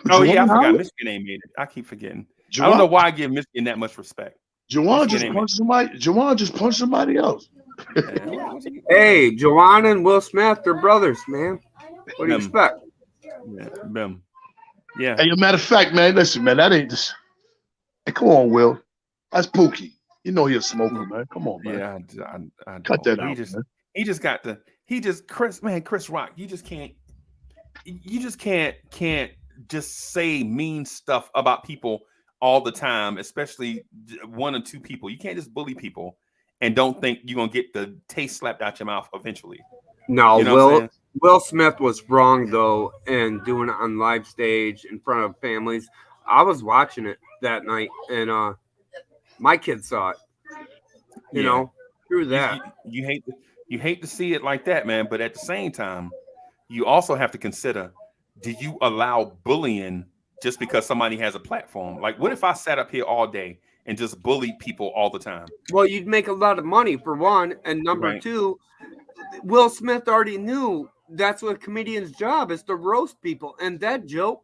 Oh, yeah, I forgot. Michigan ain't made it. I keep forgetting. I don't know why I give Michigan that much respect. Juwan just punched somebody. Juwan just punched somebody else. Hey, Joanna and Will Smith, they're brothers, man. What do you expect? Yeah, Bim. Yeah. Hey, matter of fact, man, listen, man, that ain't just. Hey, come on, Will. That's Pookie. You know he's a smoker, man. Come on, man. Yeah, I cut that out. Chris Rock. You just can't just say mean stuff about people all the time, especially one or two people. You can't just bully people and don't think you're gonna get the taste slapped out your mouth eventually. No, you know Will Smith was wrong though, in doing it on live stage in front of families. I was watching it that night, and my kids saw it. You know, through that. You hate to see it like that, man. But at the same time, you also have to consider: do you allow bullying just because somebody has a platform? Like, what if I sat up here all day and just bullied people all the time? Well, you'd make a lot of money for one, and number two, Will Smith already knew that's what a comedian's job is, to roast people, and that joke,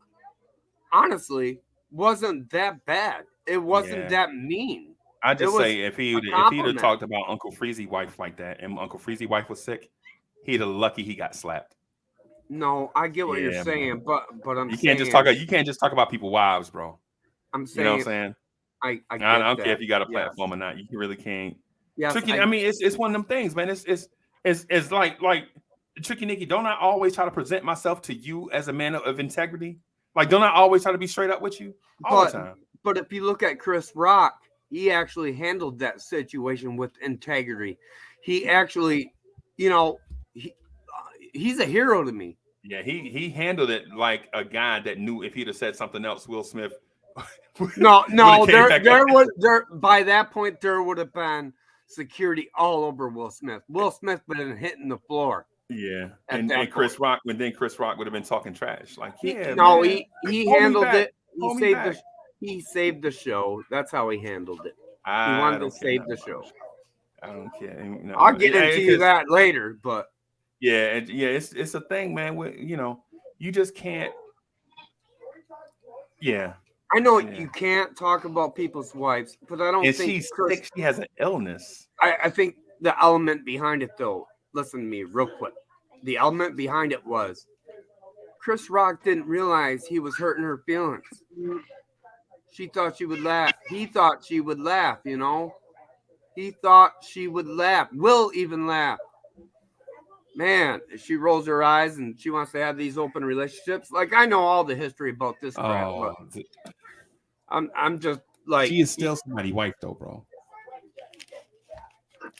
honestly, wasn't that bad. It wasn't that mean. I just say if he'd have talked about Uncle Freezy's wife like that, and Uncle Freezy's wife was sick, he'd have lucky he got slapped. No, I get what you're saying, but you can't just talk about people's wives, bro. I'm saying, you know what I'm saying? I don't care if you got a platform or not. You really can't. Yes, Tricky, I mean, it's one of them things, man. It's like Tricky Nicky. Don't I always try to present myself to you as a man of integrity? Like, don't I always try to be straight up with you all the time? But if you look at Chris Rock, he actually handled that situation with integrity. He actually, he's a hero to me. Yeah, he handled it like a guy that knew if he'd have said something else, Will Smith. No, by that point there would have been security all over Will Smith. Will Smith would have been hitting the floor. Yeah, and Chris Rock, would have been talking trash. Like, he handled it. He saved the show. That's how he handled it. He wanted to save the show. I don't care. I'll get into that later, but it's a thing, man. You just can't. Yeah. I know Yeah. you can't talk about people's wives, but I don't And think she's Chris. sick. She has an illness. I think the element behind it, though. Listen to me, real quick. The element behind it was Chris Rock didn't realize he was hurting her feelings. She thought she would laugh. He thought she would laugh. You know. He thought she would laugh. Will even laugh. Man, if she rolls her eyes and she wants to have these open relationships, like I know all the history about this crap, but I'm just like She is still somebody's wife, though, bro.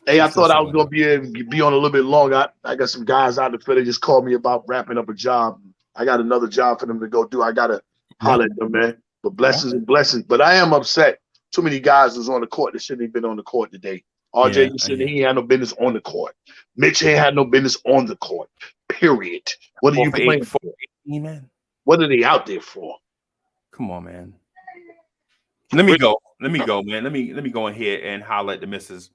Hey, I She's still thought I was somebody's gonna be on a little bit longer. I got some guys out the Philly just called me about wrapping up a job. I got another job for them to go do. I gotta holler at them, man. But blessings and blessings. But I am upset. Too many guys was on the court that shouldn't have been on the court today. RJ, you said he ain't had no business on the court. Mitch ain't had no business on the court. Period. What are you playing for? Man. What are they out there for? Come on, man. Let me go, man. Let me go in here and holler at the missus.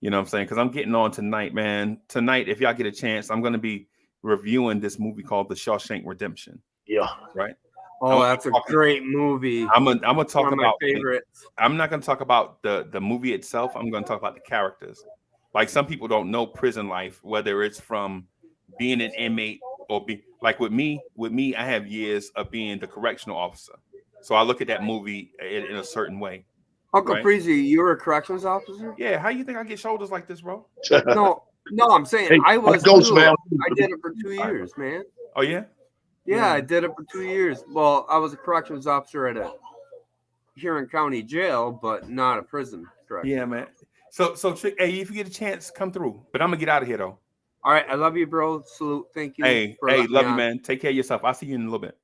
You know what I'm saying? Because I'm getting on tonight, man. Tonight, if y'all get a chance, I'm going to be reviewing this movie called The Shawshank Redemption. Yeah. Right? Oh, that's a great movie. I'm gonna talk One of about my favorites. I'm not gonna talk about the movie itself. I'm gonna talk about the characters. Like some people don't know prison life, whether it's from being an inmate or be like with me, I have years of being the correctional officer. So I look at that movie in a certain way. Uncle right? Preezy, you were a corrections officer? Yeah, how you think I get shoulders like this, bro? No, I'm saying Hey, I was Ghost, too. man. I did it for 2 years, man. Oh yeah? Yeah, I did it for 2 years. Well, I was a corrections officer at a Huron County jail, but not a prison. Correct. Yeah, man. So Trick, hey, if you get a chance, come through. But I'm gonna get out of here though. All right, I love you, bro. Salute. Thank you. Hey, for letting me love you, on. man. Take care of yourself. I'll see you in a little bit.